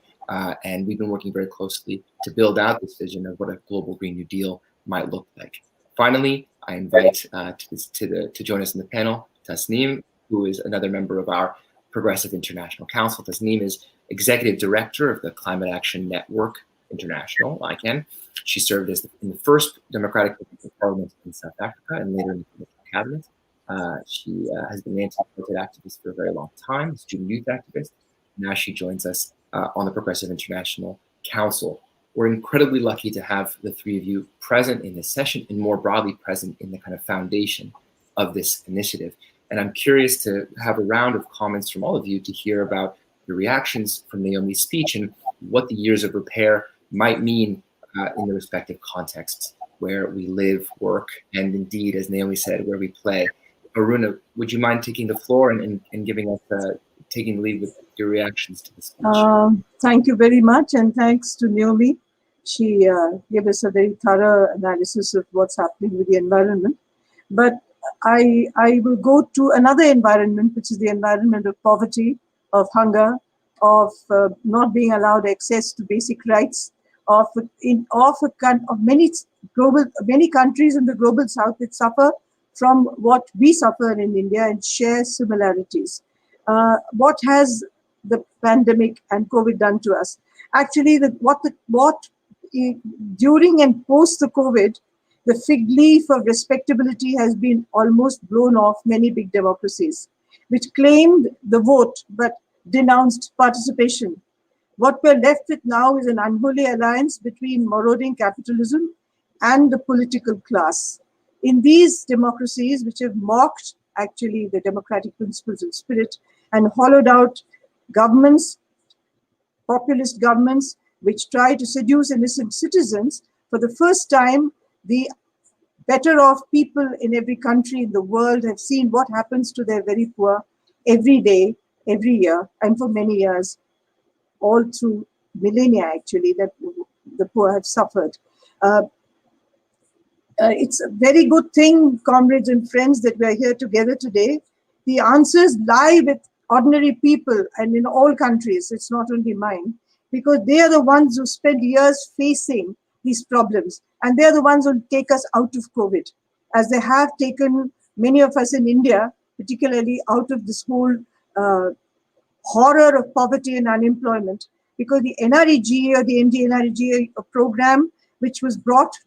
And we've been working very closely to build out this vision of what a global Green New Deal might look like. Finally, I invite to join us in the panel, Tasneem, who is another member of our Progressive International Council. Tasneem is Executive Director of the Climate Action Network International, ICANN. She served as in the first Democratic Parliament in South Africa and later in the cabinet. She has been an anti-apartheid activist for a very long time, a student youth activist. Now she joins us on the Progressive International Council. We're incredibly lucky to have the three of you present in this session and more broadly present in the kind of foundation of this initiative. And I'm curious to have a round of comments from all of you to hear about the reactions from Naomi's speech and what the years of repair might mean in the respective contexts where we live, work, and indeed, as Naomi said, where we play. Aruna, would you mind taking the floor and giving us, taking the lead with your reactions to this speech? Thank you very much, and thanks to Naomi. She gave us a very thorough analysis of what's happening with the environment. But I will go to another environment, which is the environment of poverty, of hunger, of not being allowed access to basic rights, of many countries in the global south that suffer from what we suffer in India and share similarities. What has the pandemic and COVID done to us? Actually, during and post the COVID, the fig leaf of respectability has been almost blown off many big democracies. which claimed the vote but denounced participation. What we're left with now is an unholy alliance between marauding capitalism and the political class. In these democracies, which have mocked actually the democratic principles and spirit and hollowed out governments, populist governments, which try to seduce innocent citizens, for the first time, the better off people in every country in the world have seen what happens to their very poor every day, every year, and for many years, all through millennia actually, that the poor have suffered. It's a very good thing, comrades and friends, that we are here together today. The answers lie with ordinary people and in all countries. It's not only mine, because they are the ones who spend years facing these problems. And they're the ones who take us out of COVID, as they have taken many of us in India, particularly out of this whole horror of poverty and unemployment. Because the NREGA or the NREGA program, which was brought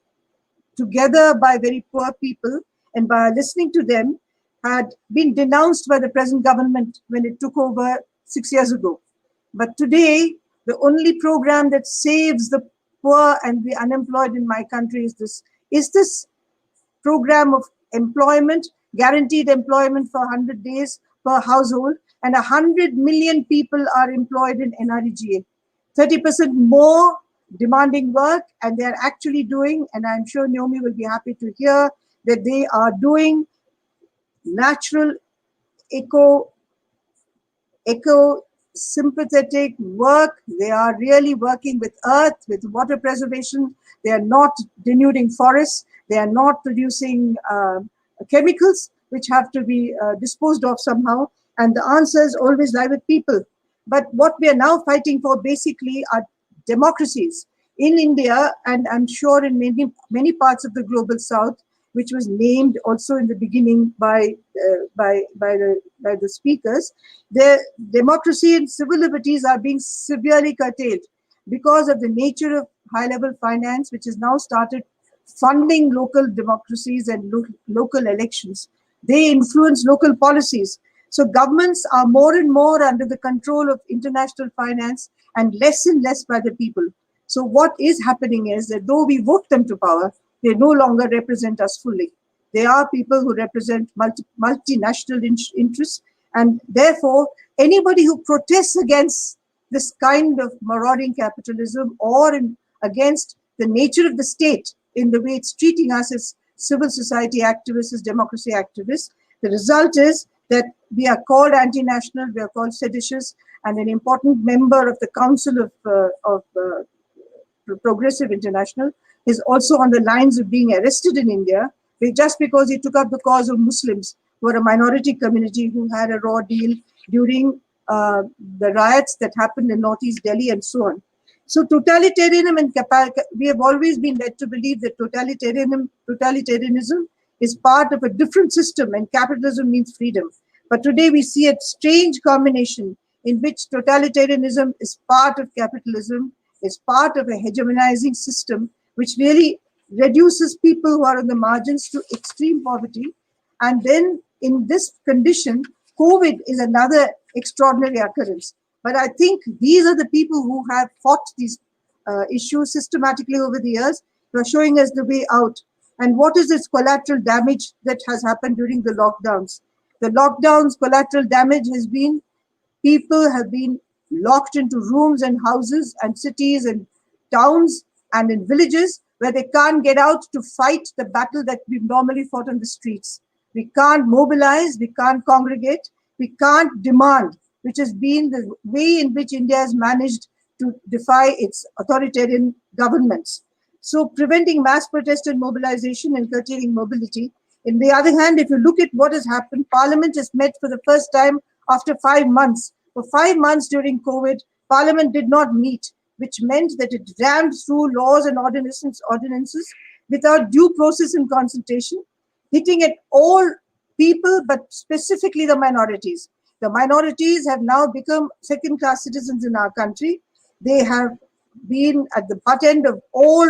together by very poor people, and by listening to them, had been denounced by the present government when it took over 6 years ago. But today, the only program that saves the poor and the unemployed in my country is this program of employment, guaranteed employment for 100 days per household, and 100 million people are employed in NREGA. 30% more demanding work, and they are actually doing, and I'm sure Naomi will be happy to hear, that they are doing natural, eco-sympathetic work. They are really working with earth, with water preservation. They are not denuding forests. They are not producing chemicals which have to be disposed of somehow. And the answers always lie with people. But what we are now fighting for basically are democracies in India, and I'm sure in many parts of the global south, which was named also in the beginning by the speakers. The democracy and civil liberties are being severely curtailed because of the nature of high-level finance, which has now started funding local democracies and local elections. They influence local policies. So governments are more and more under the control of international finance and less by the people. So what is happening is that though we vote them to power, they no longer represent us fully. They are people who represent multinational interests, and therefore anybody who protests against this kind of marauding capitalism or against the nature of the state in the way it's treating us as civil society activists, as democracy activists, the result is that we are called anti-national, we are called seditious, and an important member of the Council of Progressive International is also on the lines of being arrested in India just because he took up the cause of Muslims, who are a minority community who had a raw deal during the riots that happened in Northeast Delhi and so on. So totalitarianism and we have always been led to believe that totalitarianism is part of a different system and capitalism means freedom. But today we see a strange combination in which totalitarianism is part of capitalism, is part of a hegemonizing system, which really reduces people who are on the margins to extreme poverty. And then in this condition, COVID is another extraordinary occurrence. But I think these are the people who have fought these issues systematically over the years, who are showing us the way out. And what is this collateral damage that has happened during the lockdowns? The lockdowns, collateral damage has been, people have been locked into rooms and houses and cities and towns and in villages where they can't get out to fight the battle that we've normally fought on the streets. We can't mobilize, we can't congregate, we can't demand, which has been the way in which India has managed to defy its authoritarian governments. So preventing mass protest and mobilization and curtailing mobility. On the other hand, if you look at what has happened, Parliament has met for the first time after 5 months. For 5 months during COVID, Parliament did not meet, which meant that it rammed through laws and ordinances without due process and consultation, hitting at all people, but specifically the minorities. The minorities have now become second-class citizens in our country. They have been at the butt end of all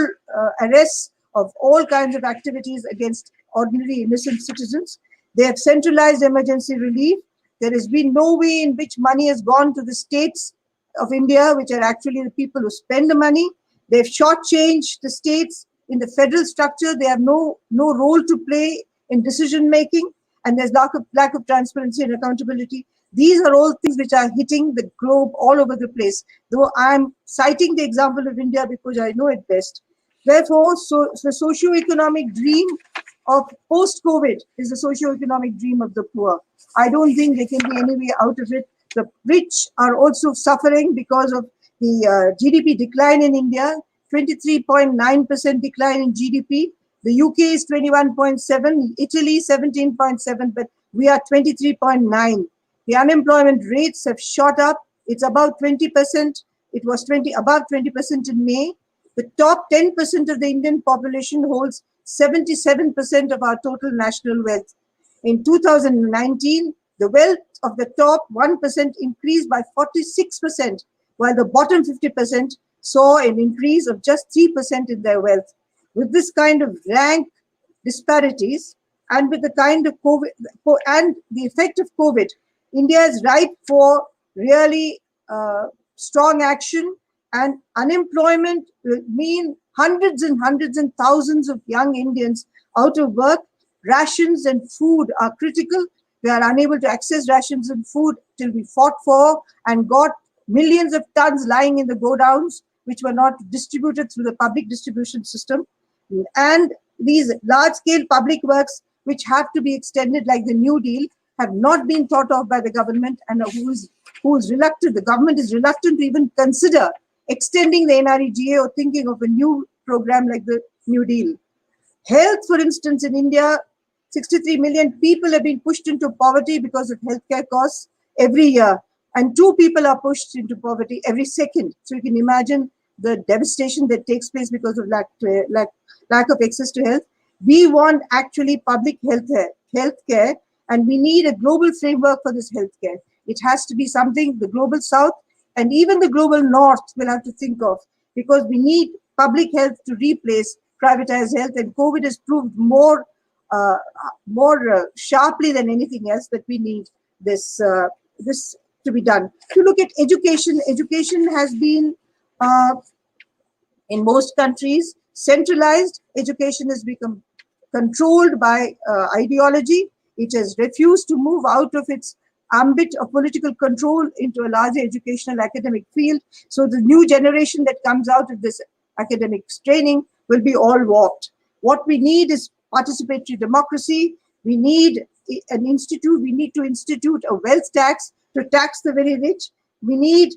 arrests, of all kinds of activities against ordinary innocent citizens. They have centralized emergency relief. There has been no way in which money has gone to the states of India, which are actually the people who spend the money. They've shortchanged the states in the federal structure. They have no role to play in decision making, and there's lack of transparency and accountability. These are all things which are hitting the globe all over the place. Though I'm citing the example of India because I know it best. Therefore, the socio-economic dream of post-COVID is the socio-economic dream of the poor. I don't think there can be any way out of it. The rich are also suffering because of the GDP decline in India, 23.9% decline in GDP. The UK is 21.7, Italy 17.7, but we are 23.9. The unemployment rates have shot up. It's about 20%. It was above 20% in May. The top 10% of the Indian population holds 77% of our total national wealth. In 2019, the wealth of the top 1% increased by 46%, while the bottom 50% saw an increase of just 3% in their wealth. With this kind of rank disparities and with the kind of COVID and the effect of COVID, India is ripe for really strong action, and unemployment will mean hundreds and hundreds and thousands of young Indians out of work. Rations and food are critical. We are unable to access rations and food till we fought for and got millions of tons lying in the godowns, which were not distributed through the public distribution system. And these large-scale public works, which have to be extended like the New Deal, have not been thought of by the government, and who is reluctant. The government is reluctant to even consider extending the NREGA or thinking of a new program like the New Deal. Health, for instance, in India, 63 million people have been pushed into poverty because of healthcare costs every year, and 2 people are pushed into poverty every second. So you can imagine the devastation that takes place because of lack of access to health. We want actually public healthcare, and we need a global framework for this healthcare. It has to be something the global south and even the global north will have to think of, because we need public health to replace privatized health, and COVID has proved more sharply than anything else that we need this to be done. If you look at education, education has been in most countries centralized. Education has become controlled by ideology. It has refused to move out of its ambit of political control into a larger educational academic field. So the new generation that comes out of this academic training will be all warped. What we need is participatory democracy. We need an institute. We need to institute a wealth tax to tax the very rich. We need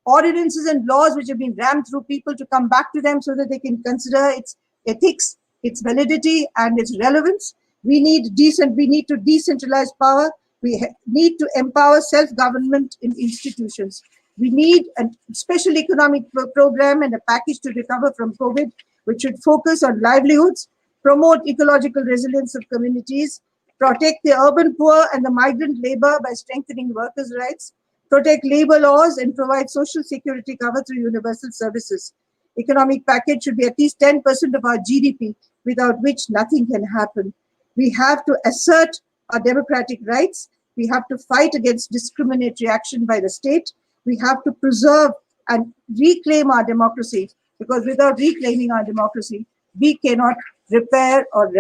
ordinances and laws which have been rammed through people to come back to them so that they can consider its ethics, its validity, and its relevance. We need to decentralize power. We need to empower self-government in institutions. We need a special economic program and a package to recover from COVID, which should focus on livelihoods, promote ecological resilience of communities, protect the urban poor and the migrant labor by strengthening workers' rights, protect labor laws, and provide social security cover through universal services. Economic package should be at least 10% of our GDP, without which nothing can happen. We have to assert our democratic rights. We have to fight against discriminatory action by the state. We have to preserve and reclaim our democracy, because without reclaiming our democracy, we cannot repair or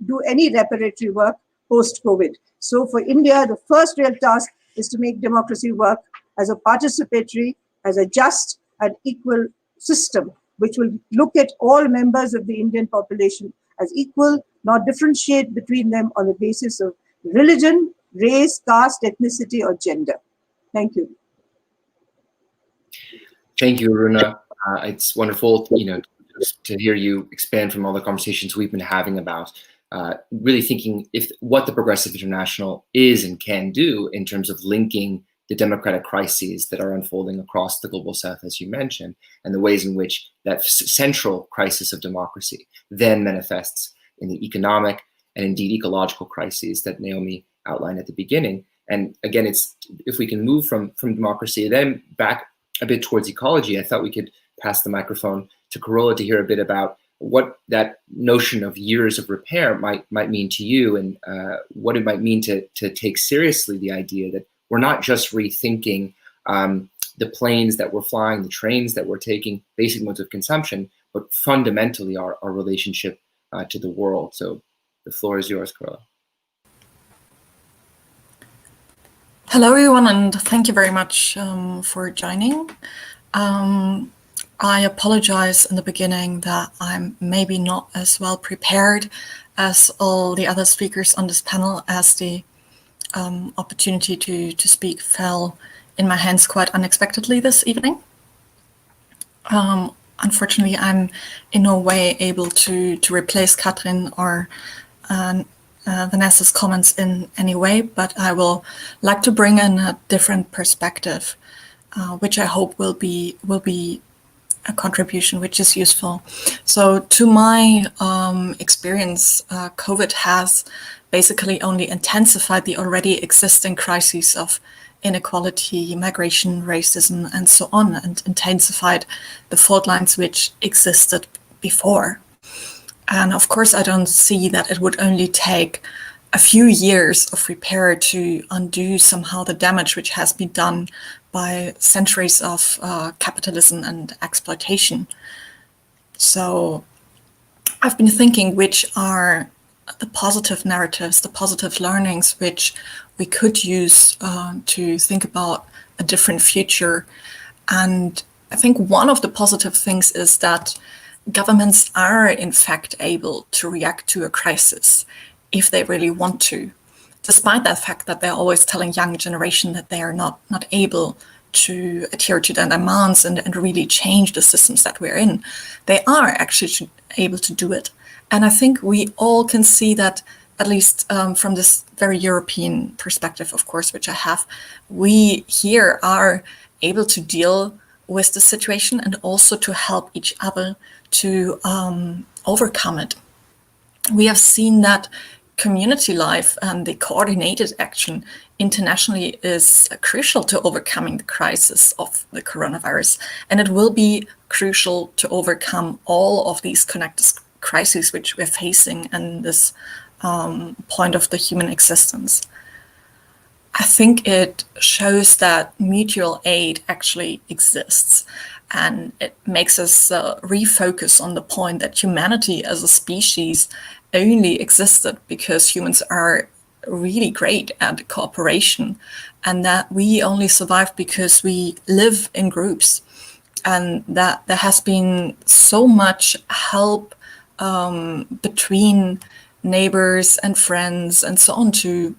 do any reparatory work post-COVID. So for India, the first real task is to make democracy work as a participatory, as a just and equal system, which will look at all members of the Indian population as equal, not differentiate between them on the basis of religion, race, caste, ethnicity, or gender. Thank you. Thank you, Aruna. It's wonderful, to hear you expand from all the conversations we've been having about really thinking what the Progressive International is and can do in terms of linking the democratic crises that are unfolding across the global south, as you mentioned, and the ways in which that central crisis of democracy then manifests in the economic and indeed ecological crises that Naomi outlined at the beginning. And again, it's if we can move from democracy then back a bit towards ecology, I thought we could pass the microphone to Corolla to hear a bit about what that notion of years of repair might mean to you, and what it might mean to take seriously the idea that we're not just rethinking the planes that we're flying, the trains that we're taking, basic modes of consumption, but fundamentally our relationship to the world. So the floor is yours, Corolla. Hello, everyone, and thank you very much for joining. I apologize in the beginning that I'm maybe not as well prepared as all the other speakers on this panel, as the opportunity to speak fell in my hands quite unexpectedly this evening. Unfortunately, I'm in no way able to replace Katrin or Vanessa's comments in any way, but I will like to bring in a different perspective, which I hope will be a contribution which is useful. So to my experience, COVID has basically only intensified the already existing crises of inequality, migration, racism, and so on, and intensified the fault lines which existed before. And of course, I don't see that it would only take a few years of repair to undo somehow the damage which has been done by centuries of capitalism and exploitation. So I've been thinking which are the positive narratives, the positive learnings which we could use to think about a different future. And I think one of the positive things is that governments are in fact able to react to a crisis if they really want to, despite that fact that they're always telling young generation that they are not able to adhere to their demands and really change the systems that we're in. They are actually able to do it. And I think we all can see that, at least from this very European perspective, of course, which I have, we here are able to deal with the situation and also to help each other to overcome it. We have seen that community life and the coordinated action internationally is crucial to overcoming the crisis of the coronavirus. And it will be crucial to overcome all of these connected crises which we're facing in this point of the human existence. I think it shows that mutual aid actually exists, and it makes us refocus on the point that humanity as a species only existed because humans are really great at cooperation, and that we only survived because we live in groups, and that there has been so much help between neighbors and friends and so on to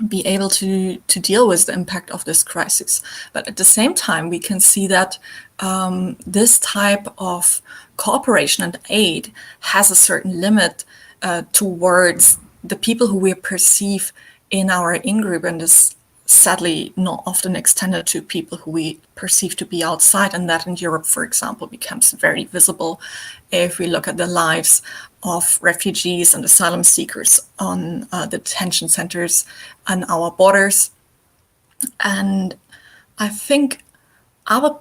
be able to deal with the impact of this crisis. But at the same time, we can see that this type of cooperation and aid has a certain limit towards the people who we perceive in our in-group, and is sadly not often extended to people who we perceive to be outside. And that in Europe, for example, becomes very visible if we look at the lives of refugees and asylum seekers on the detention centers and our borders. And I think other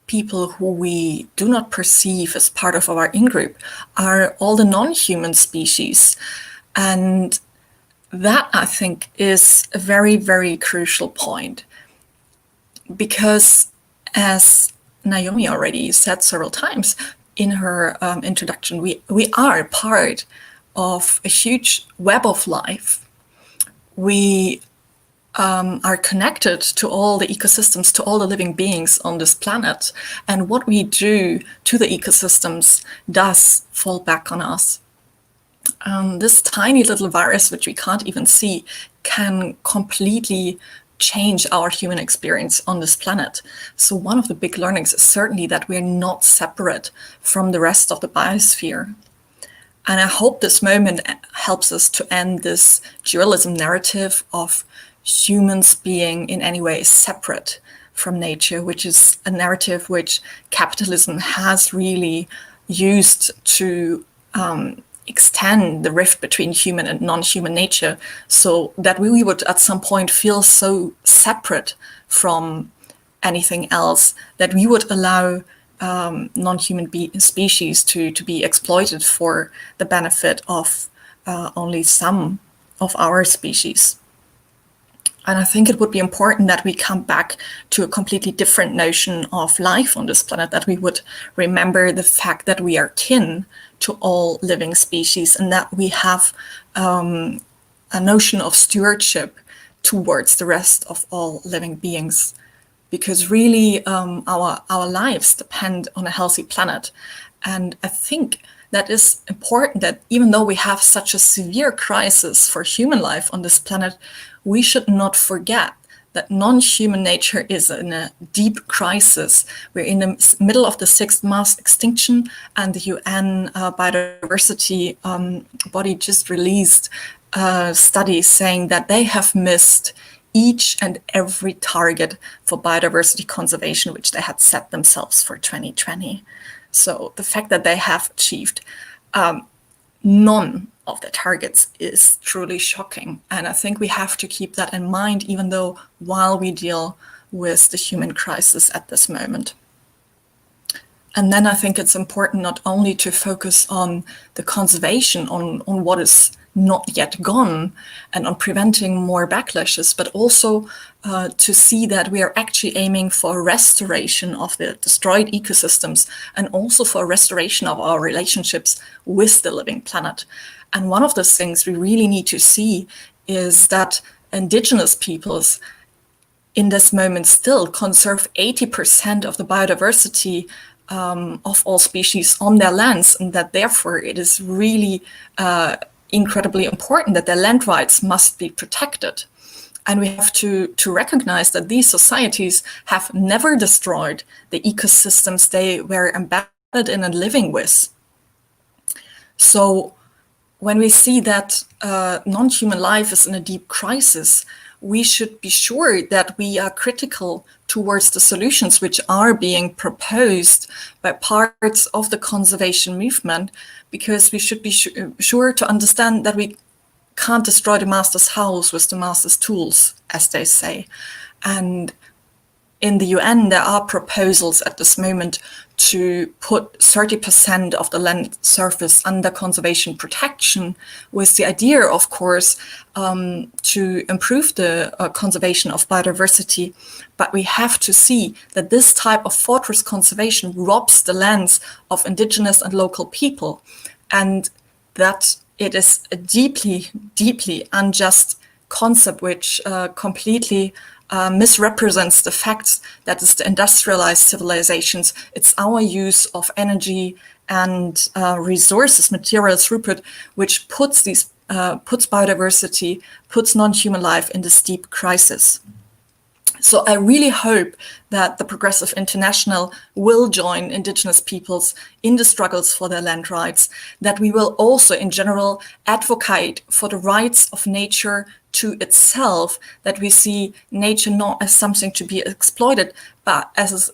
people who we do not perceive as part of our in-group are all the non-human species. And that, I think, is a very, very crucial point, because as Naomi already said several times in her introduction, we are part of a huge web of life. We are connected to all the ecosystems, to all the living beings on this planet. And what we do to the ecosystems does fall back on us. This tiny little virus, which we can't even see, can completely change our human experience on this planet. So one of the big learnings is certainly that we're not separate from the rest of the biosphere. And I hope this moment helps us to end this dualism narrative of humans being in any way separate from nature, which is a narrative which capitalism has really used to extend the rift between human and non-human nature, so that we would at some point feel so separate from anything else that we would allow non-human species to be exploited for the benefit of only some of our species. And I think it would be important that we come back to a completely different notion of life on this planet, that we would remember the fact that we are kin to all living species, and that we have a notion of stewardship towards the rest of all living beings. Because really our lives depend on a healthy planet. And I think that is important, that even though we have such a severe crisis for human life on this planet, we should not forget that non-human nature is in a deep crisis. We're in the middle of the 6th mass extinction, and the UN biodiversity body just released a study saying that they have missed each and every target for biodiversity conservation which they had set themselves for 2020. So the fact that they have achieved none of the targets is truly shocking. And I think we have to keep that in mind, even though while we deal with the human crisis at this moment. And then I think it's important not only to focus on the conservation, on what is not yet gone, and on preventing more backlashes, but also to see that we are actually aiming for restoration of the destroyed ecosystems, and also for restoration of our relationships with the living planet. And one of those things we really need to see is that indigenous peoples in this moment still conserve 80% of the biodiversity of all species on their lands, and that therefore it is really incredibly important that their land rights must be protected. And we have to recognize that these societies have never destroyed the ecosystems they were embedded in and living with. So when we see that non-human life is in a deep crisis, we should be sure that we are critical towards the solutions which are being proposed by parts of the conservation movement, because we should be sure to understand that we can't destroy the master's house with the master's tools, as they say. And in the UN, there are proposals at this moment to put 30% of the land surface under conservation protection, with the idea, of course, to improve the conservation of biodiversity. But we have to see that this type of fortress conservation robs the lands of indigenous and local people, and that it is a deeply, deeply unjust concept which completely misrepresents the facts that it's the industrialized civilizations. It's our use of energy and resources, material throughput, which puts biodiversity, puts non-human life in this deep crisis. So I really hope that the Progressive International will join indigenous peoples in the struggles for their land rights, that we will also in general advocate for the rights of nature to itself, that we see nature not as something to be exploited, but as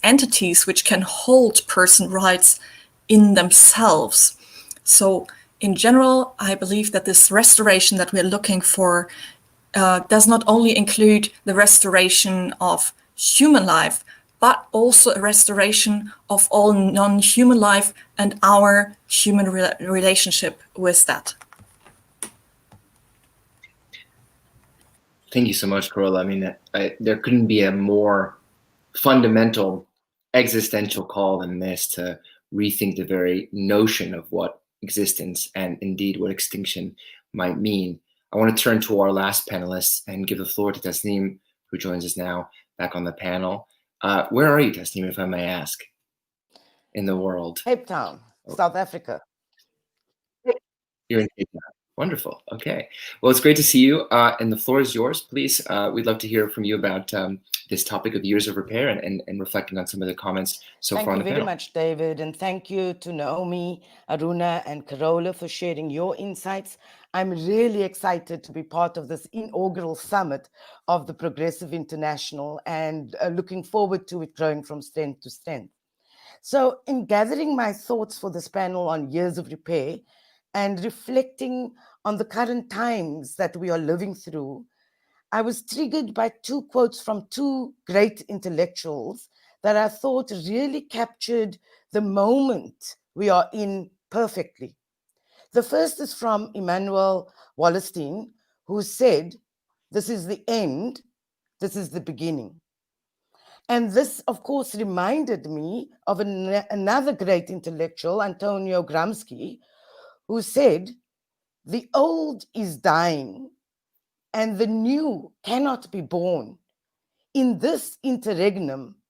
entities which can hold person rights in themselves. So in general, I believe that this restoration that we're looking for does not only include the restoration of human life, but also a restoration of all non-human life and our human relationship with that. Thank you so much, Corolla. I mean, there couldn't be a more fundamental existential call than this to rethink the very notion of what existence and indeed what extinction might mean. I want to turn to our last panelist and give the floor to Tasneem, who joins us now back on the panel. Where are you, Tasneem, if I may ask, in the world? Cape Town, South Africa. You're in Cape Town. Wonderful. Okay. Well, it's great to see you. And the floor is yours. Please, we'd love to hear from you about this topic of years of repair and reflecting on some of the comments so far on the panel. Thank you very much, David. And thank you to Naomi, Aruna, and Corolla for sharing your insights. I'm really excited to be part of this inaugural summit of the Progressive International and looking forward to it growing from strength to strength. So in gathering my thoughts for this panel on years of repair and reflecting on the current times that we are living through, I was triggered by two quotes from two great intellectuals that I thought really captured the moment we are in perfectly. The first is from Immanuel Wallerstein, who said, "This is the end, this is the beginning." And this, of course, reminded me of another great intellectual, Antonio Gramsci, who said, "The old is dying and the new cannot be born. In this interregnum,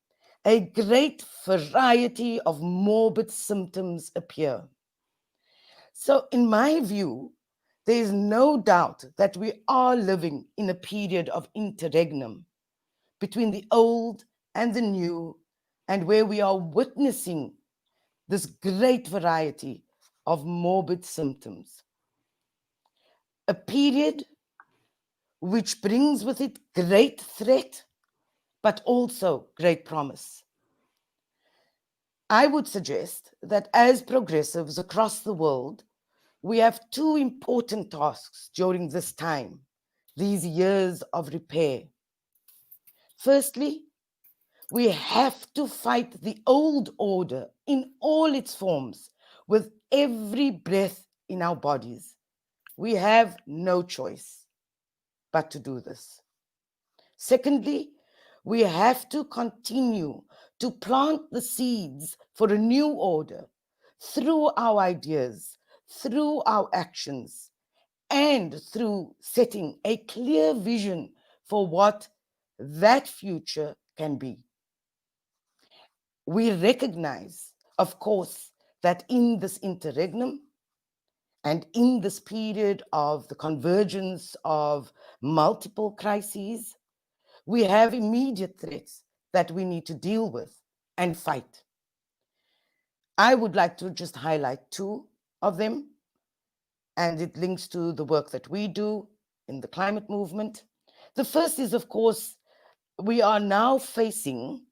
a great variety of morbid symptoms appear." So in my view, there is no doubt that we are living in a period of interregnum between the old and the new, and where we are witnessing this great variety of morbid symptoms. A period which brings with it great threat, but also great promise. I would suggest that as progressives across the world, we have two important tasks during this time, these years of repair. Firstly, we have to fight the old order in all its forms with every breath in our bodies. We have no choice but to do this. Secondly, we have to continue to plant the seeds for a new order through our ideas, through our actions, and through setting a clear vision for what that future can be. We recognize, of course, that in this interregnum and in this period of the convergence of multiple crises, we have immediate threats that we need to deal with and fight. I would like to just highlight two of them, and it links to the work that we do in the climate movement. The first is, of course, we are now facing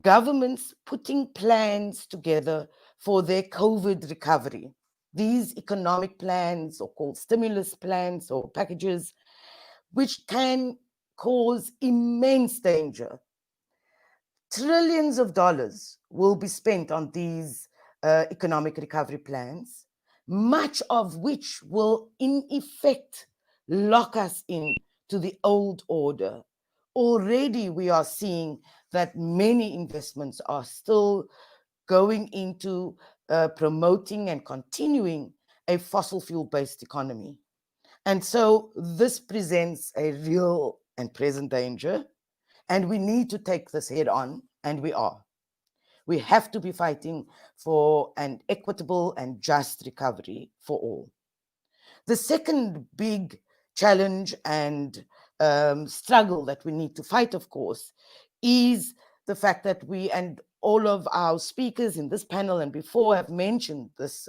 governments putting plans together for their COVID recovery. These economic plans, or called stimulus plans or packages, which can cause immense danger. Trillions of dollars will be spent on these economic recovery plans, much of which will in effect lock us in to the old order. Already we are seeing that many investments are still going into promoting and continuing a fossil fuel-based economy. And so this presents a real and present danger, and we need to take this head on, and we are. We have to be fighting for an equitable and just recovery for all. The second big challenge and struggle that we need to fight, of course, is the fact that we, and all of our speakers in this panel and before have mentioned this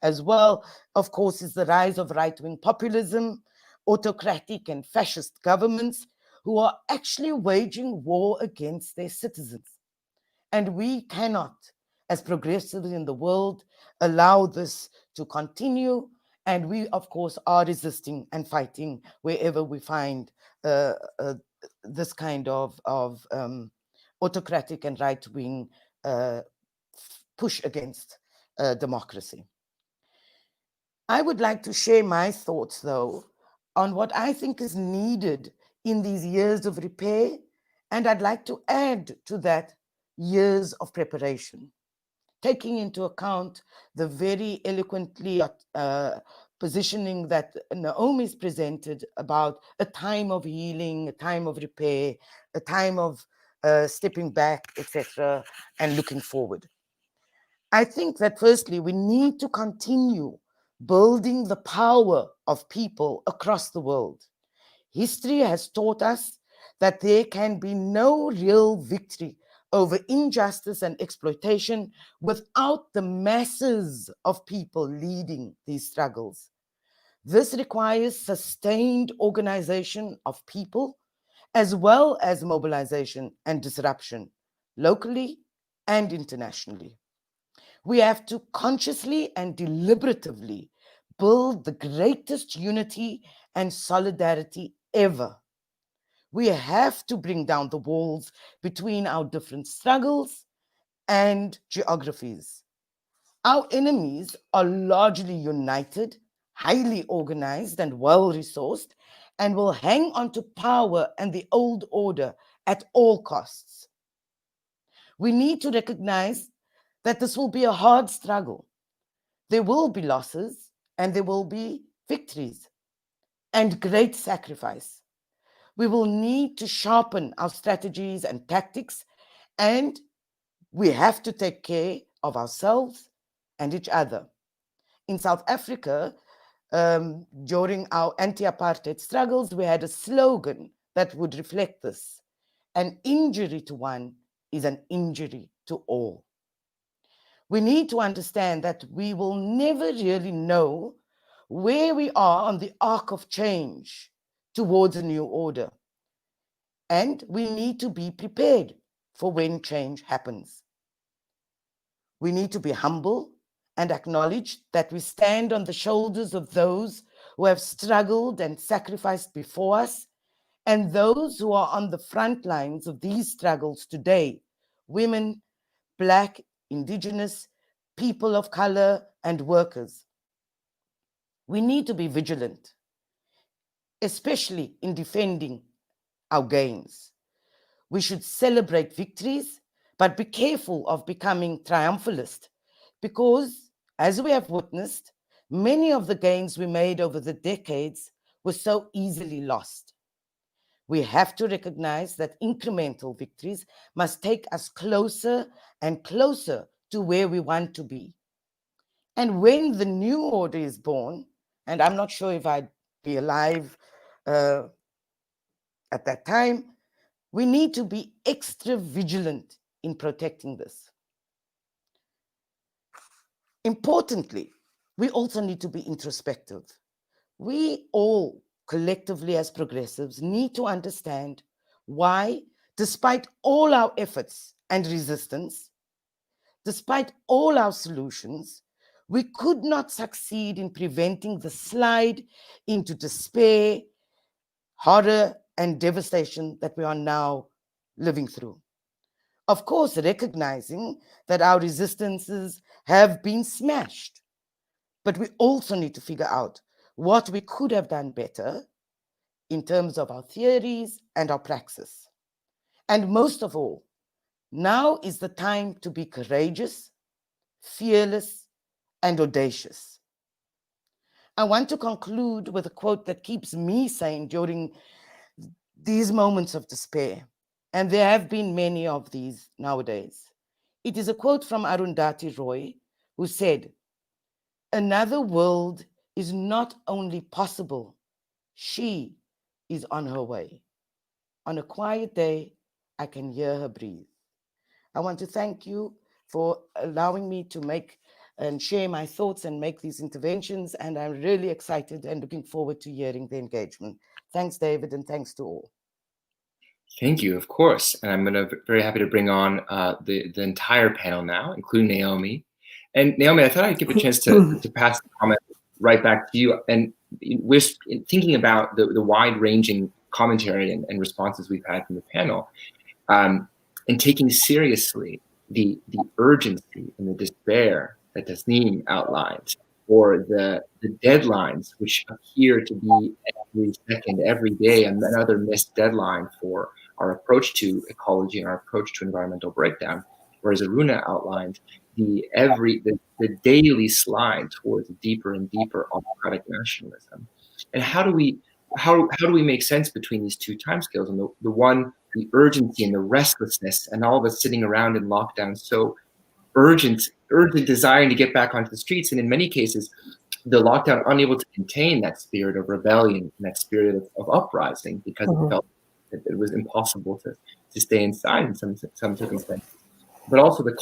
as well, of course, is the rise of right-wing populism, autocratic and fascist governments who are actually waging war against their citizens. And we cannot, as progressives in the world, allow this to continue. And we, of course, are resisting and fighting wherever we find this kind of autocratic and right-wing push against democracy. I would like to share my thoughts, though, on what I think is needed in these years of repair, and I'd like to add to that years of preparation, taking into account the very eloquently positioning that Naomi's presented about a time of healing, a time of repair, a time of stepping back, etc., and looking forward. I think that firstly, we need to continue building the power of people across the world. History has taught us that there can be no real victory over injustice and exploitation without the masses of people leading these struggles. This requires sustained organization of people, as well as mobilization and disruption, locally and internationally. We have to consciously and deliberatively build the greatest unity and solidarity ever. We have to bring down the walls between our different struggles and geographies. Our enemies are largely united, highly organized, and well-resourced, and will hang on to power and the old order at all costs. We need to recognize that this will be a hard struggle. There will be losses, and there will be victories, and great sacrifice. We will need to sharpen our strategies and tactics, and we have to take care of ourselves and each other. In South Africa, during our anti-apartheid struggles, we had a slogan that would reflect this: an injury to one is an injury to all. We need to understand that we will never really know where we are on the arc of change towards a new order. And we need to be prepared for when change happens. We need to be humble and acknowledge that we stand on the shoulders of those who have struggled and sacrificed before us, and those who are on the front lines of these struggles today: women, Black, Indigenous, people of color, and workers. We need to be vigilant, especially in defending our gains. We should celebrate victories, but be careful of becoming triumphalist, because, as we have witnessed, many of the gains we made over the decades were so easily lost. We have to recognize that incremental victories must take us closer and closer to where we want to be. And when the new order is born, and I'm not sure if I'd be alive at that time, we need to be extra vigilant in protecting this. Importantly, we also need to be introspective. We all, collectively as progressives, need to understand why, despite all our efforts and resistance, despite all our solutions, we could not succeed in preventing the slide into despair, horror, and devastation that we are now living through. Of course, recognizing that our resistances have been smashed, but we also need to figure out what we could have done better in terms of our theories and our praxis. And most of all, now is the time to be courageous, fearless, and audacious. I want to conclude with a quote that keeps me sane during these moments of despair, and there have been many of these nowadays. It is a quote from Arundhati Roy, who said, "Another world is not only possible, she is on her way. On a quiet day, I can hear her breathe." I want to thank you for allowing me to make and share my thoughts and make these interventions, and I'm really excited and looking forward to hearing the engagement. Thanks, David, and thanks to all. Thank you, of course. And I'm very happy to bring on the entire panel now, including Naomi. And Naomi, I thought I'd give a chance to pass the comment right back to you. And we're thinking about the wide-ranging commentary and responses we've had from the panel, and taking seriously the urgency and the despair that Tasneem outlined, or the deadlines which appear to be every second, every day, another missed deadline for our approach to ecology and our approach to environmental breakdown. Whereas Aruna outlined the daily slide towards deeper and deeper autocratic nationalism. And how do we make sense between these two timescales? And the one, the urgency and the restlessness, and all of us sitting around in lockdown, so urgent desire to get back onto the streets, and in many cases, the lockdown unable to contain that spirit of rebellion and that spirit of uprising, because it felt that it was impossible to stay inside in some circumstances. But also the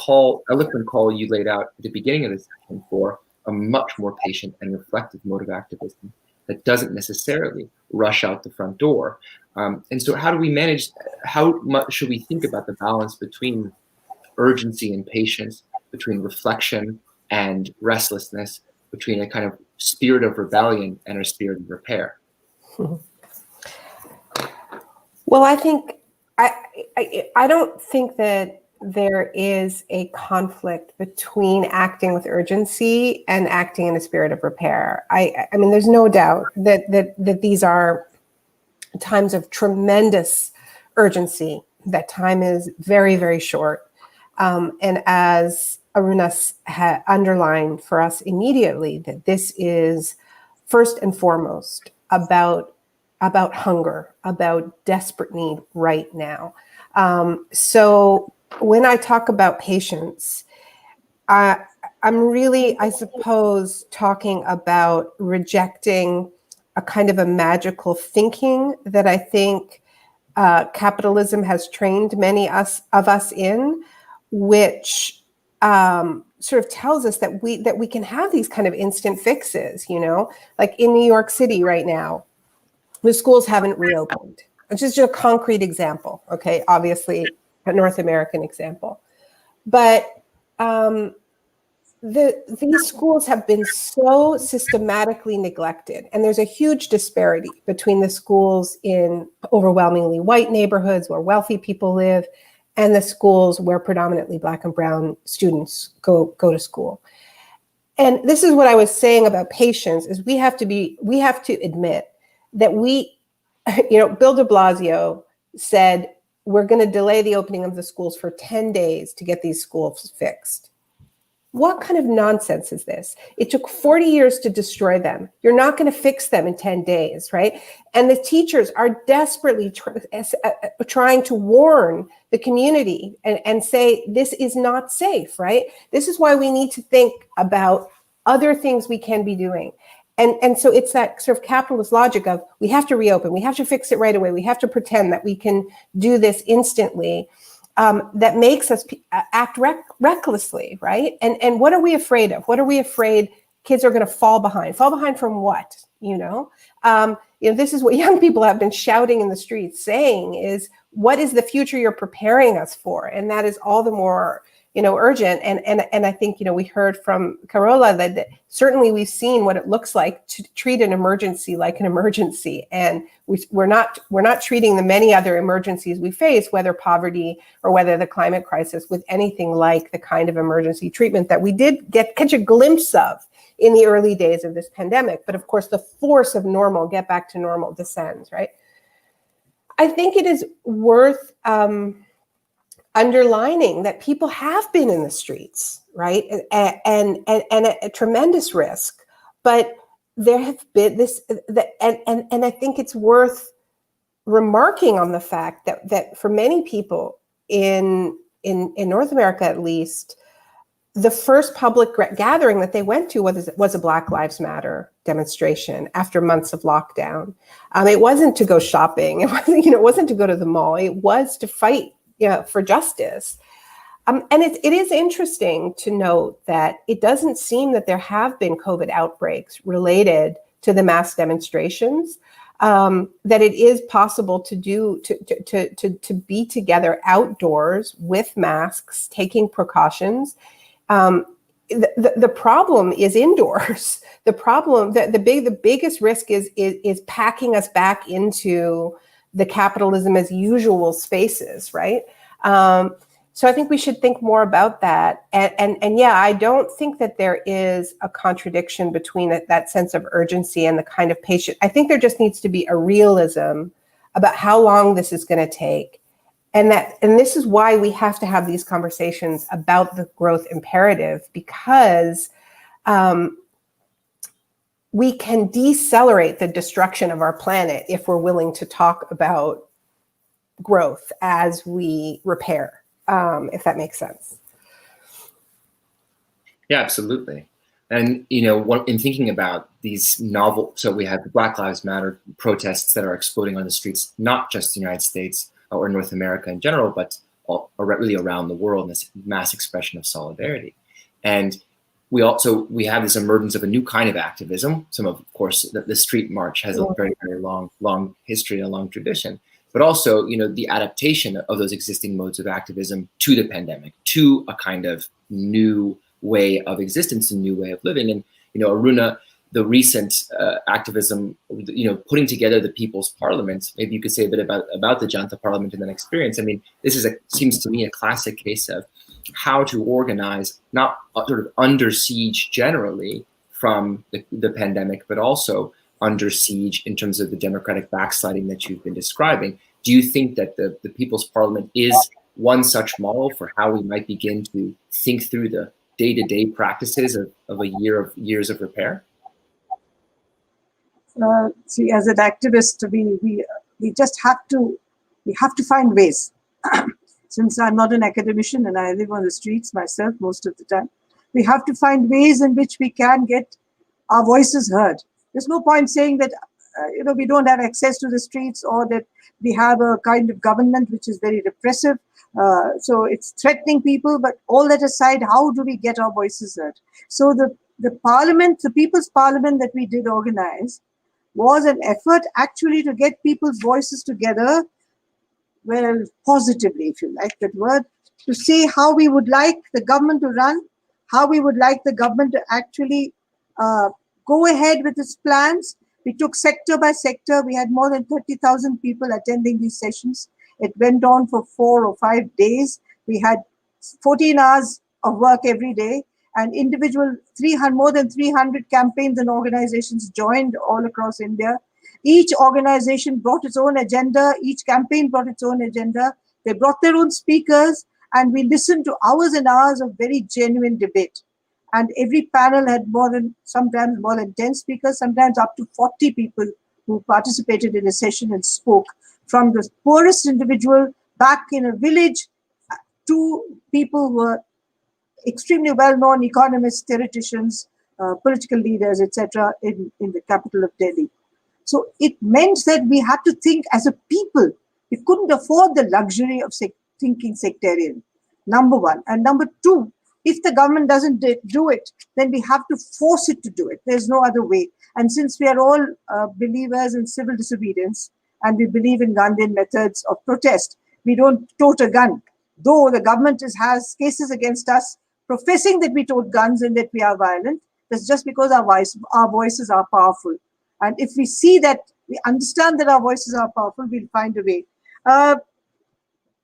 eloquent call you laid out at the beginning of this session for a much more patient and reflective mode of activism that doesn't necessarily rush out the front door. And so how do we manage, how much should we think about the balance between urgency and patience, between reflection and restlessness, between a kind of spirit of rebellion and a spirit of repair? Well, I don't think that there is a conflict between acting with urgency and acting in a spirit of repair. I mean, there's no doubt that these are times of tremendous urgency, that time is very, very short. And as Aruna underlined for us immediately, that this is first and foremost about hunger, about desperate need right now. So when I talk about patience, I'm really, I suppose, talking about rejecting a kind of a magical thinking that I think capitalism has trained many of us in, which sort of tells us that we can have these kind of instant fixes. Like in New York City right now, the schools haven't reopened, which is just a concrete example. Okay, obviously a North American example, but these schools have been so systematically neglected, and there's a huge disparity between the schools in overwhelmingly white neighborhoods where wealthy people live and the schools where predominantly Black and brown students go to school. And this is what I was saying about patience, is we have to admit that Bill de Blasio said, we're going to delay the opening of the schools for 10 days to get these schools fixed. What kind of nonsense is this? It took 40 years to destroy them. You're not going to fix them in 10 days, right? And the teachers are desperately trying to warn the community and say, this is not safe, right? This is why we need to think about other things we can be doing. And so it's that sort of capitalist logic of, we have to reopen, we have to fix it right away, we have to pretend that we can do this instantly. That makes us act recklessly, right? And what are we afraid of? What are we afraid kids are going to fall behind? Fall behind from what? This is what young people have been shouting in the streets, saying is, what is the future you're preparing us for? And that is all the more, urgent. And I think, we heard from Corolla that certainly we've seen what it looks like to treat an emergency like an emergency. And we're not treating the many other emergencies we face, whether poverty or whether the climate crisis, with anything like the kind of emergency treatment that we did catch a glimpse of in the early days of this pandemic. But of course, the force of get back to normal descends, right? I think it is worth underlining that people have been in the streets, right? And at a tremendous risk, but there have been and I think it's worth remarking on the fact that for many people in North America, at least, the first public gathering that they went to was a Black Lives Matter demonstration after months of lockdown. It wasn't to go shopping. It wasn't to go to the mall. It was to fight for justice. And it is interesting to note that it doesn't seem that there have been COVID outbreaks related to the mass demonstrations, that it is possible to be together outdoors with masks, taking precautions. The problem is indoors. The problem, the biggest risk is packing us back into the capitalism as usual spaces, right? So I think we should think more about that. And yeah, I don't think that there is a contradiction between that sense of urgency and the kind of patience. I think there just needs to be a realism about how long this is going to take. And this is why we have to have these conversations about the growth imperative, because we can decelerate the destruction of our planet if we're willing to talk about growth as we repair, if that makes sense. Yeah, absolutely. And, in thinking about these novel, so we have the Black Lives Matter protests that are exploding on the streets, not just the United States or North America in general, but really around the world, this mass expression of solidarity. And we have this emergence of a new kind of activism. Some of course, the street march has a very, very long history, a long tradition, but also, the adaptation of those existing modes of activism to the pandemic, to a kind of new way of existence, a new way of living. And, Aruna, the recent activism, putting together the People's Parliament. Maybe you could say a bit about the Janta Parliament and that experience. I mean, this is seems to me a classic case of how to organize, not sort of under siege generally from the pandemic, but also under siege in terms of the democratic backsliding that you've been describing. Do you think that the People's Parliament is one such model for how we might begin to think through the day-to-day practices of years of repair? See, as an activist, we just have to find ways. Since I'm not an academician and I live on the streets myself most of the time, we have to find ways in which we can get our voices heard. There's no point saying that we don't have access to the streets, or that we have a kind of government which is very repressive. So it's threatening people. But all that aside, how do we get our voices heard? So the parliament, the People's Parliament that we did organize, was an effort actually to get people's voices together, well, positively, if you like that word, to say how we would like the government to run, how we would like the government to actually go ahead with its plans. We took sector by sector. We had more than 30,000 people attending these sessions. It went on for 4 or 5 days. We had 14 hours of work every day, and more than 300 campaigns and organizations joined all across India. Each organization brought its own agenda. Each campaign brought its own agenda. They brought their own speakers, and we listened to hours and hours of very genuine debate. And every panel had sometimes more than 10 speakers, sometimes up to 40 people who participated in a session and spoke, from the poorest individual back in a village to people who were extremely well-known economists, theoreticians, political leaders, etc., in the capital of Delhi. So it meant that we had to think as a people. We couldn't afford the luxury of thinking sectarian, number one. And number two, if the government doesn't do it, then we have to force it to do it. There's no other way. And since we are all believers in civil disobedience, and we believe in Gandhian methods of protest, we don't tote a gun. Though the government has cases against us professing that we tote guns and that we are violent, that's just because our voices are powerful. And if we see that, we understand that our voices are powerful, we'll find a way.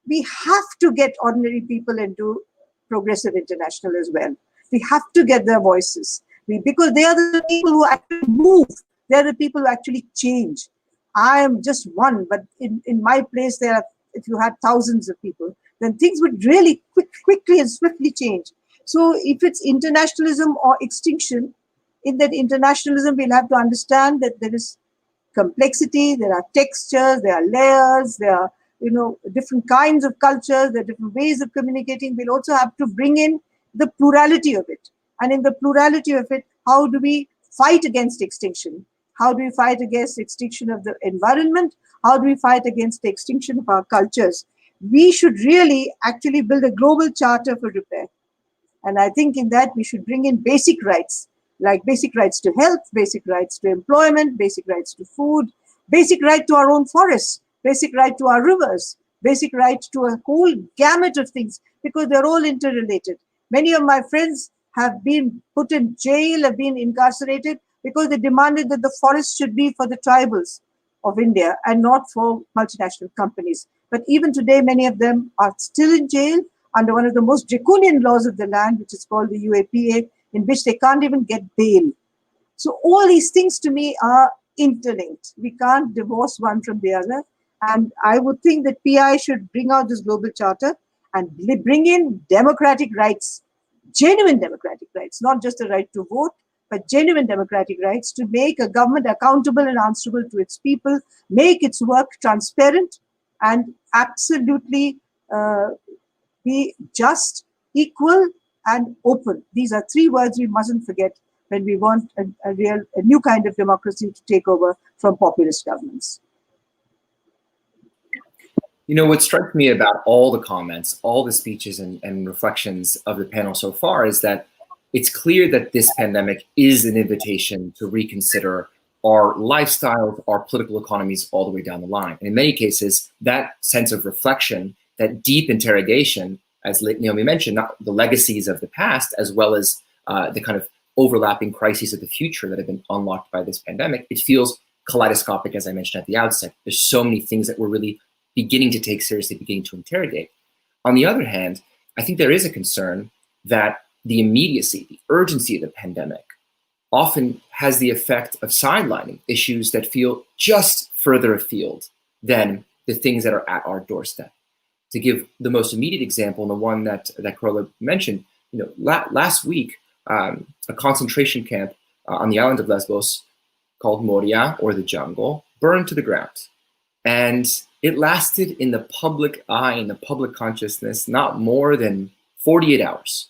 We have to get ordinary people into Progressive International as well. We have to get their voices, because they are the people who actually move. They are the people who actually change. I am just one, but in my place, if you had thousands of people, then things would really quickly and swiftly change. So if it's internationalism or extinction, in that internationalism, we'll have to understand that there is complexity, there are textures, there are layers, there are different kinds of cultures, there are different ways of communicating. We'll also have to bring in the plurality of it. And in the plurality of it, how do we fight against extinction? How do we fight against extinction of the environment? How do we fight against the extinction of our cultures? We should really actually build a global charter for repair. And I think in that we should bring in basic rights, like basic rights to health, basic rights to employment, basic rights to food, basic right to our own forests, basic right to our rivers, basic right to a whole gamut of things, because they're all interrelated. Many of my friends have been put in jail, have been incarcerated, because they demanded that the forest should be for the tribals of India and not for multinational companies. But even today, many of them are still in jail under one of the most draconian laws of the land, which is called the UAPA, in which they can't even get bail. So all these things to me are interlinked. We can't divorce one from the other. And I would think that PI should bring out this global charter and bring in democratic rights, genuine democratic rights, not just the right to vote, but genuine democratic rights to make a government accountable and answerable to its people, make its work transparent, and absolutely be just, equal, and open. These are three words we mustn't forget when we want a new kind of democracy to take over from populist governments. What strikes me about all the comments, all the speeches and reflections of the panel so far is that it's clear that this pandemic is an invitation to reconsider our lifestyles, our political economies all the way down the line. And in many cases, that sense of reflection, that deep interrogation, as Naomi mentioned, not the legacies of the past, as well as the kind of overlapping crises of the future that have been unlocked by this pandemic, it feels kaleidoscopic, as I mentioned at the outset. There's so many things that we're really beginning to take seriously, beginning to interrogate. On the other hand, I think there is a concern that the immediacy, the urgency of the pandemic often has the effect of sidelining issues that feel just further afield than the things that are at our doorstep. To give the most immediate example, and the one that Corolla mentioned, last week, a concentration camp on the island of Lesbos called Moria, or the jungle, burned to the ground. And it lasted in the public eye, in the public consciousness, not more than 48 hours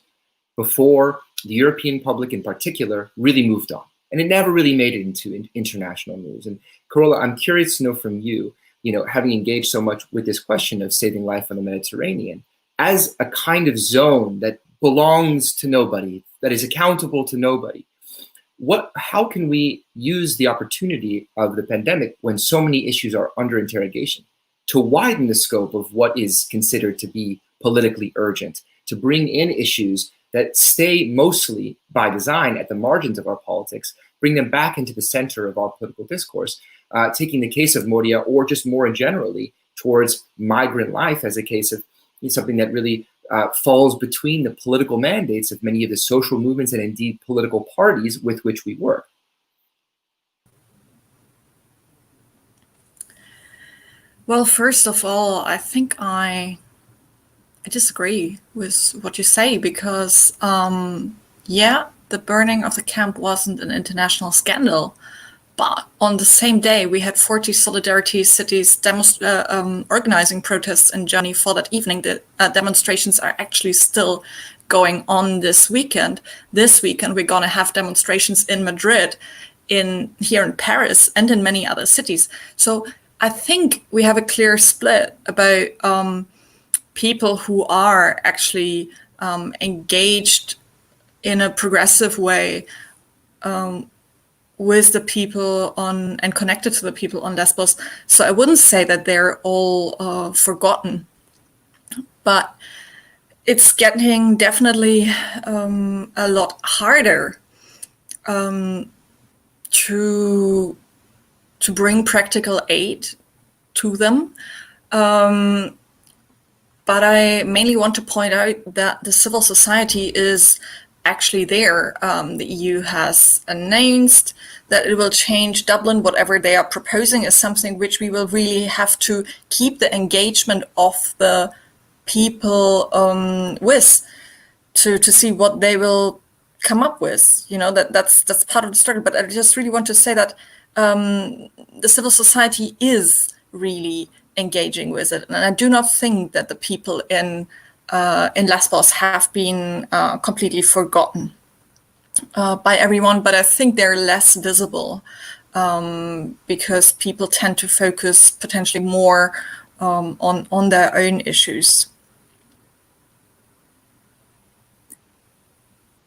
before the European public in particular really moved on. And it never really made it into international news. And Corolla, I'm curious to know from you, having engaged so much with this question of saving life on the Mediterranean, as a kind of zone that belongs to nobody, that is accountable to nobody, how can we use the opportunity of the pandemic, when so many issues are under interrogation, to widen the scope of what is considered to be politically urgent, to bring in issues that stay mostly by design at the margins of our politics, bring them back into the center of our political discourse, taking the case of Moria, or just more generally towards migrant life as a case of something that really falls between the political mandates of many of the social movements and indeed political parties with which we work. Well, first of all, I think I disagree with what you say, because, the burning of the camp wasn't an international scandal, but on the same day, we had 40 solidarity cities organizing protests in Germany for that evening. The demonstrations are actually still going on this weekend. This weekend, we're going to have demonstrations in Madrid, here in Paris, and in many other cities. So I think we have a clear split about people who are actually engaged in a progressive way with the people and connected to the people on Lesbos. So I wouldn't say that they're all forgotten, but it's getting definitely a lot harder to bring practical aid to them. But I mainly want to point out that the civil society is actually there. The EU has announced that it will change Dublin. Whatever they are proposing is something which we will really have to keep the engagement of the people with, to see what they will come up with. That's part of the struggle. But I just really want to say that the civil society is really engaging with it, and I do not think that the people in Lesbos have been completely forgotten by everyone, but I think they're less visible because people tend to focus potentially more on their own issues.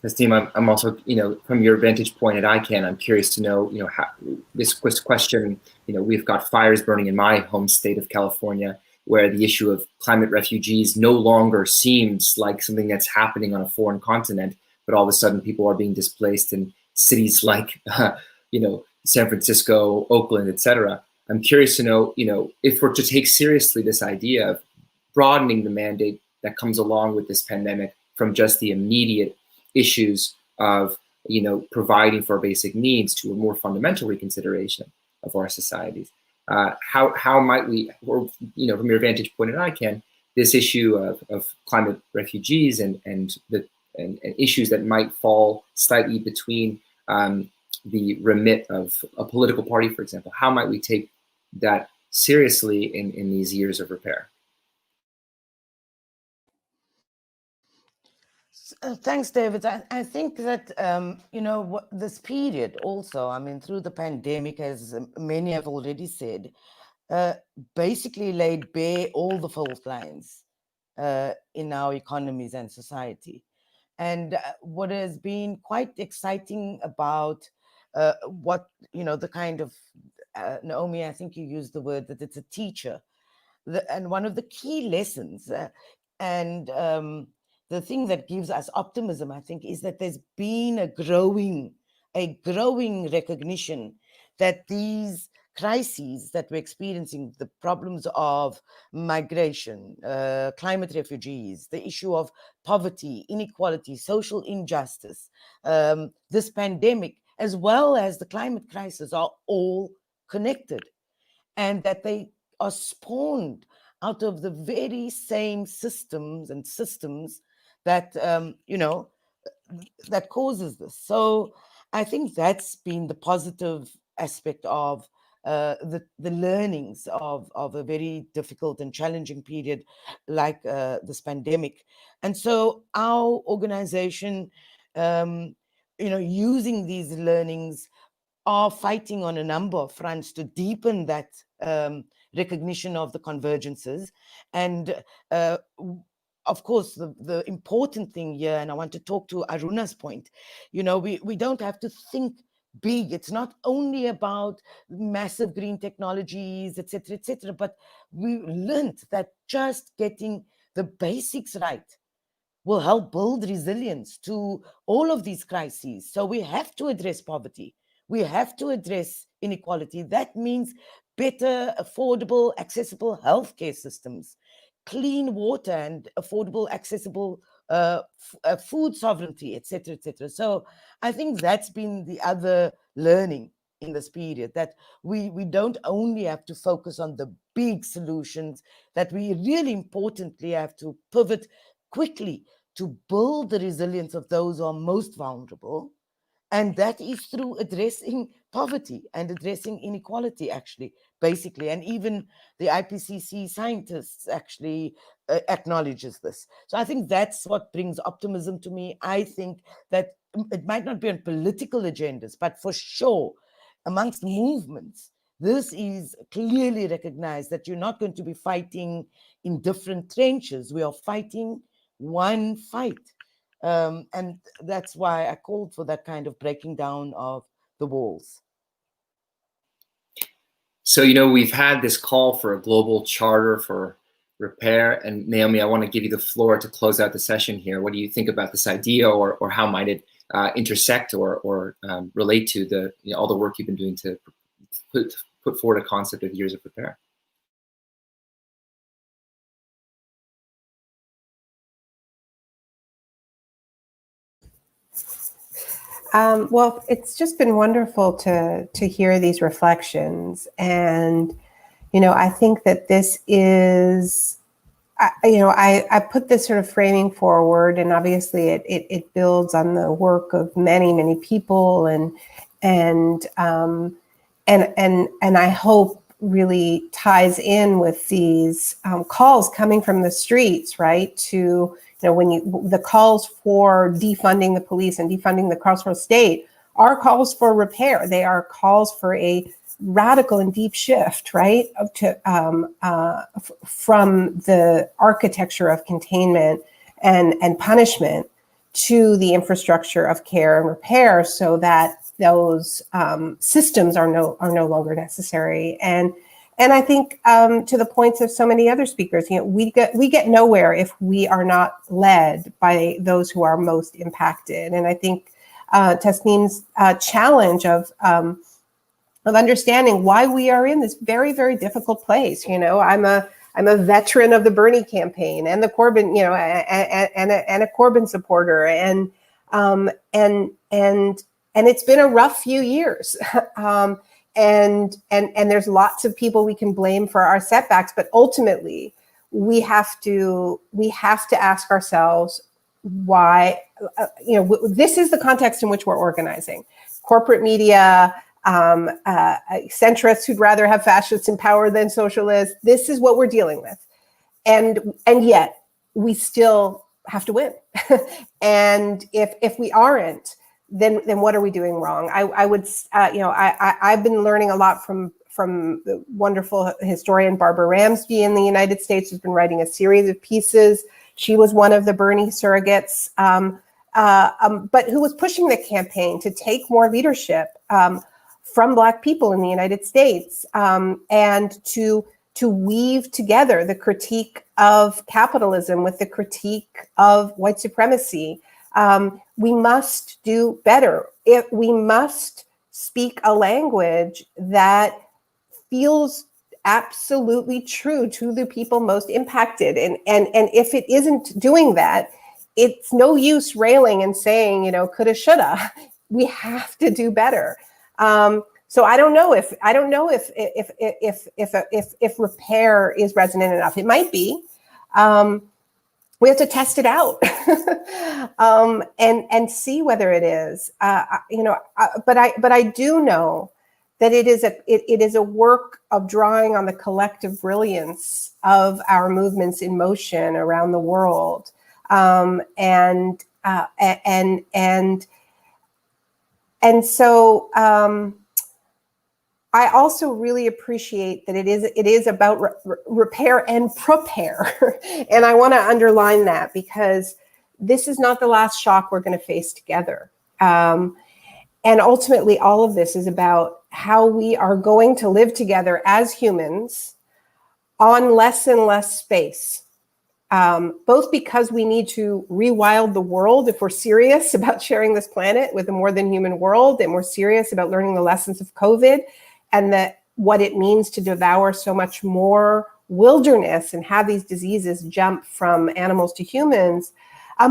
Nassim, I'm also, from your vantage point at ICANN, I'm curious to know, how this question, we've got fires burning in my home state of California, where the issue of climate refugees no longer seems like something that's happening on a foreign continent, but all of a sudden people are being displaced in cities like, San Francisco, Oakland, etc. I'm curious to know, if we're to take seriously this idea of broadening the mandate that comes along with this pandemic from just the immediate issues of, providing for basic needs to a more fundamental reconsideration of our societies. How might we, or from your vantage point at ICANN, this issue of climate refugees and issues that might fall slightly between the remit of a political party, for example, how might we take that seriously in these years of repair? Thanks, David. I think that, this period also, through the pandemic, as many have already said, basically laid bare all the fault lines in our economies and society. And what has been quite exciting about what, the kind of, Naomi, I think you used the word that it's a teacher. And one of the key lessons and the thing that gives us optimism, I think, is that there's been a growing recognition that these crises that we're experiencing, the problems of migration, climate refugees, the issue of poverty, inequality, social injustice, this pandemic, as well as the climate crisis, are all connected, and that they are spawned out of the very same systems that, that causes this. So I think that's been the positive aspect of the learnings of a very difficult and challenging period like this pandemic. And so our organization, using these learnings, are fighting on a number of fronts to deepen that recognition of the convergences. And of course, the important thing here, and I want to talk to Aruna's point, we don't have to think big. It's not only about massive green technologies, etc., but we learned that just getting the basics right will help build resilience to all of these crises. So we have to address poverty. We have to address inequality. That means better, affordable, accessible healthcare systems, clean water and affordable, accessible food sovereignty, etc., etc. So I think that's been the other learning in this period, that we don't only have to focus on the big solutions, that we really importantly have to pivot quickly to build the resilience of those who are most vulnerable. And that is through addressing poverty and addressing inequality, actually, basically. And even the IPCC scientists actually acknowledges this. So I think that's what brings optimism to me. I think that it might not be on political agendas, but for sure, amongst movements, this is clearly recognized that you're not going to be fighting in different trenches. We are fighting one fight. And that's why I called for that kind of breaking down of the walls. So, we've had this call for a global charter for repair. And Naomi, I want to give you the floor to close out the session here. What do you think about this idea, or how might it intersect or relate to all the work you've been doing to put forward a concept of years of repair? Well, it's just been wonderful to hear these reflections. And, I think that this is, I put this sort of framing forward, and obviously it builds on the work of many, many people, and I hope really ties in with these calls coming from the streets, right? To, the calls for defunding the police and defunding the carceral state are calls for repair. They are calls for a radical and deep shift, right? From the architecture of containment and punishment to the infrastructure of care and repair, so that those systems are no longer necessary. And I think to the points of so many other speakers, we get nowhere if we are not led by those who are most impacted. And I think Tasneem's challenge of understanding why we are in this very, very difficult place. I'm a veteran of the Bernie campaign and the Corbyn, and a Corbyn supporter, and it's been a rough few years. And there's lots of people we can blame for our setbacks, but ultimately we have to ask ourselves why. This is the context in which we're organizing. Corporate media, centrists who'd rather have fascists in power than socialists. This is what we're dealing with, and yet we still have to win. And if we aren't, then what are we doing wrong? I've been learning a lot from the wonderful historian Barbara Ramsby in the United States, who's been writing a series of pieces. She was one of the Bernie surrogates, but who was pushing the campaign to take more leadership from Black people in the United States, and to to weave together the critique of capitalism with the critique of white supremacy. We must do better. We must speak a language that feels absolutely true to the people most impacted. And if it isn't doing that, it's no use railing and saying, coulda, shoulda. We have to do better. So I don't know if repair is resonant enough. It might be. We have to test it out and see whether it is. But I do know that it is a work of drawing on the collective brilliance of our movements in motion around the world, and so I also really appreciate that it is about repair and prepare, and I want to underline that because this is not the last shock we're going to face together. And ultimately, all of this is about how we are going to live together as humans on less and less space, both because we need to rewild the world if we're serious about sharing this planet with a more than human world, and we're serious about learning the lessons of COVID and what it means to devour so much more wilderness and have these diseases jump from animals to humans.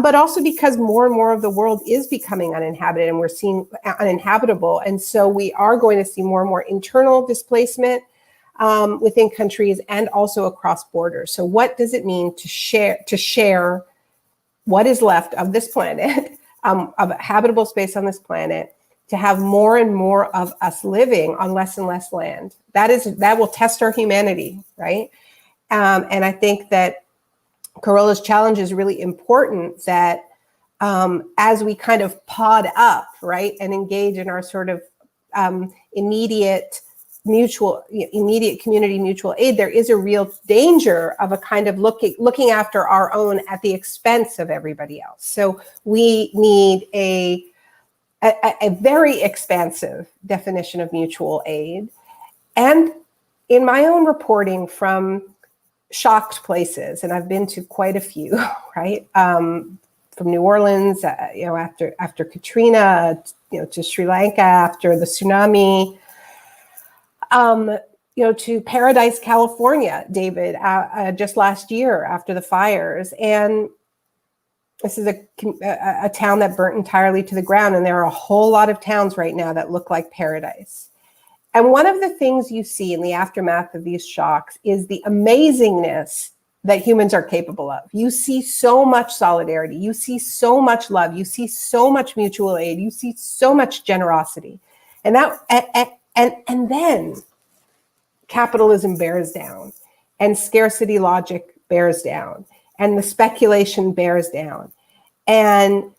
But also because more and more of the world is becoming uninhabited, and we're seeing uninhabitable. And so we are going to see more and more internal displacement within countries and also across borders. So what does it mean to share what is left of this planet, of habitable space on this planet, to have more and more of us living on less and less land? That will test our humanity, right? And I think that Corolla's challenge is really important, that as we kind of pod up, right, and engage in our sort of immediate community mutual aid, there is a real danger of a kind of looking after our own at the expense of everybody else. So we need a very expansive definition of mutual aid. And in my own reporting from shocked places, and I've been to quite a few, right? From New Orleans, after Katrina, to Sri Lanka after the tsunami, to Paradise, California, David, just last year after the fires. And this is a town that burnt entirely to the ground, and there are a whole lot of towns right now that look like Paradise. And one of the things you see in the aftermath of these shocks is the amazingness that humans are capable of. You see so much solidarity, you see so much love, you see so much mutual aid, you see so much generosity. And then capitalism bears down, and scarcity logic bears down, and the speculation bears down. And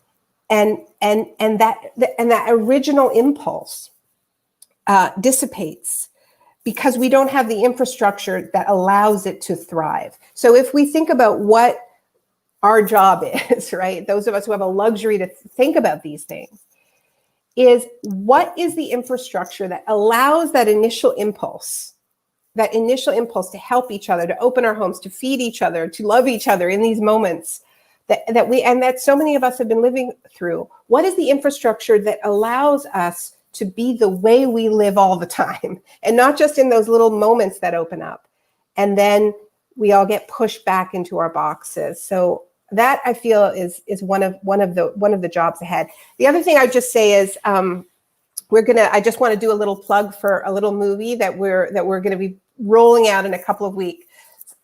that original impulse dissipates because we don't have the infrastructure that allows it to thrive. So if we think about what our job is, right, those of us who have a luxury to think about these things, is what is the infrastructure that allows that initial impulse to help each other, to open our homes, to feed each other, to love each other in these moments that so many of us have been living through. What is the infrastructure that allows us to be the way we live all the time, and not just in those little moments that open up, and then we all get pushed back into our boxes? So that, I feel, is one of the jobs ahead. The other thing I'd just say is I just want to do a little plug for a little movie that we're going to be rolling out in a couple of weeks.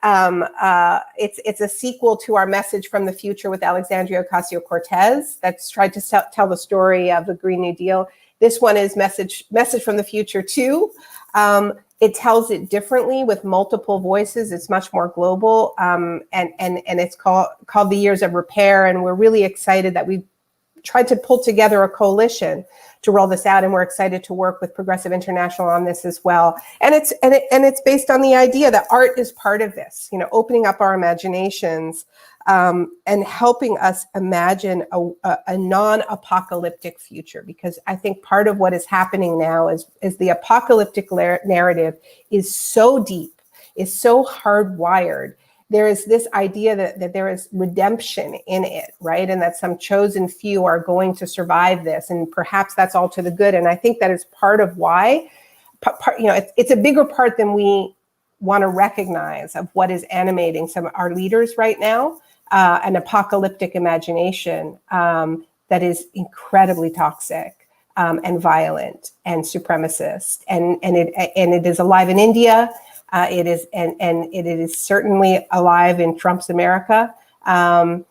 It's a sequel to our Message from the Future with Alexandria Ocasio-Cortez that's tried to tell the story of the Green New Deal. This one is Message from the Future 2. It tells it differently with multiple voices. It's much more global, and it's called The Years of Repair. And we're really excited that we've tried to pull together a coalition to roll this out, and we're excited to work with Progressive International on this as well. And it's based on the idea that art is part of this, opening up our imaginations and helping us imagine a non-apocalyptic future. Because I think part of what is happening now is the apocalyptic narrative is so deep. is so hardwired. There is this idea that there is redemption in it, right? And that some chosen few are going to survive this. And perhaps that's all to the good. And I think that is part of why, it's a bigger part than we want to recognize of what is animating some of our leaders right now, an apocalyptic imagination that is incredibly toxic and violent and supremacist. And it is alive in India. It is certainly alive in Trump's America, and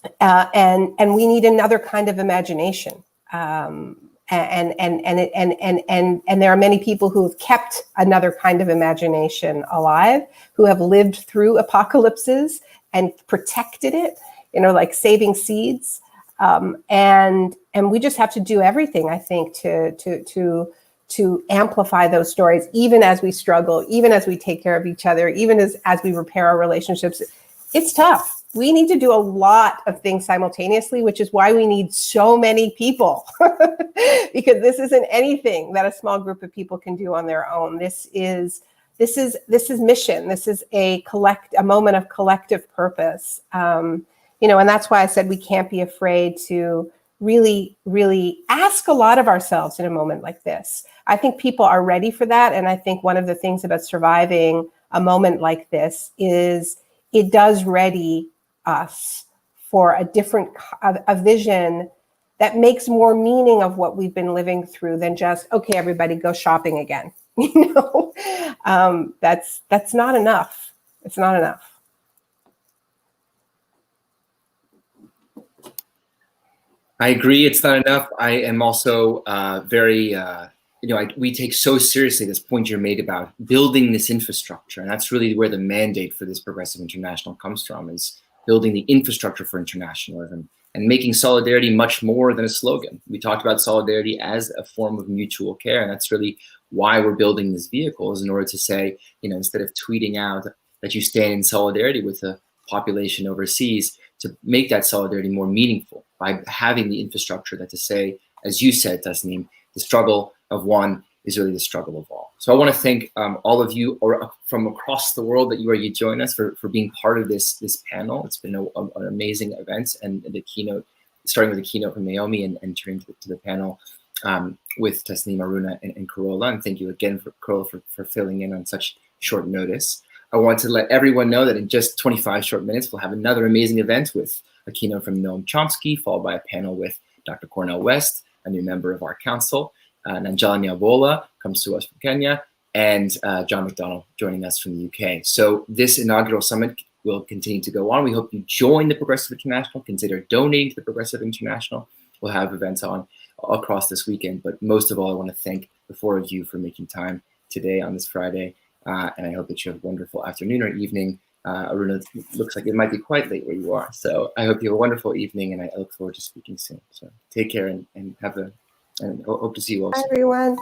we need another kind of imagination. And there are many people who have kept another kind of imagination alive, who have lived through apocalypses and protected it, like saving seeds. And we just have to do everything, I think, to amplify those stories, even as we struggle, even as we take care of each other, even as we repair our relationships. It's tough. We need to do a lot of things simultaneously, which is why we need so many people, because this isn't anything that a small group of people can do on their own. This is mission. This is a moment of collective purpose. And that's why I said we can't be afraid to really, really ask a lot of ourselves in a moment like this. I think people are ready for that. And I think one of the things about surviving a moment like this is it does ready us for a vision that makes more meaning of what we've been living through than just, okay, everybody go shopping again. That's not enough. It's not enough. I agree, it's not enough. I am also very, we take so seriously this point you're made about building this infrastructure. And that's really where the mandate for this Progressive International comes from, is building the infrastructure for internationalism and making solidarity much more than a slogan. We talked about solidarity as a form of mutual care. And that's really why we're building this vehicle, is in order to say, instead of tweeting out that you stand in solidarity with the population overseas, to make that solidarity more meaningful by having the infrastructure that to say, as you said, Tasneem, the struggle of one is really the struggle of all. So I want to thank all of you from across the world that you join us for being part of this panel. It's been an amazing event, and the keynote, starting with the keynote from Naomi and turning to the panel with Tasneem, Aruna, and Corolla. And thank you again, Corolla, for filling in on such short notice. I want to let everyone know that in just 25 short minutes, we'll have another amazing event with a keynote from Noam Chomsky, followed by a panel with Dr. Cornel West, a new member of our council. Nanjala Nyabola comes to us from Kenya, and John McDonnell joining us from the UK. So this inaugural summit will continue to go on. We hope you join the Progressive International, consider donating to the Progressive International. We'll have events on across this weekend, but most of all, I want to thank the four of you for making time today on this Friday. And I hope that you have a wonderful afternoon or evening. Aruna, looks like it might be quite late where you are. So I hope you have a wonderful evening, and I look forward to speaking soon. So take care and hope to see you all soon. Bye, everyone.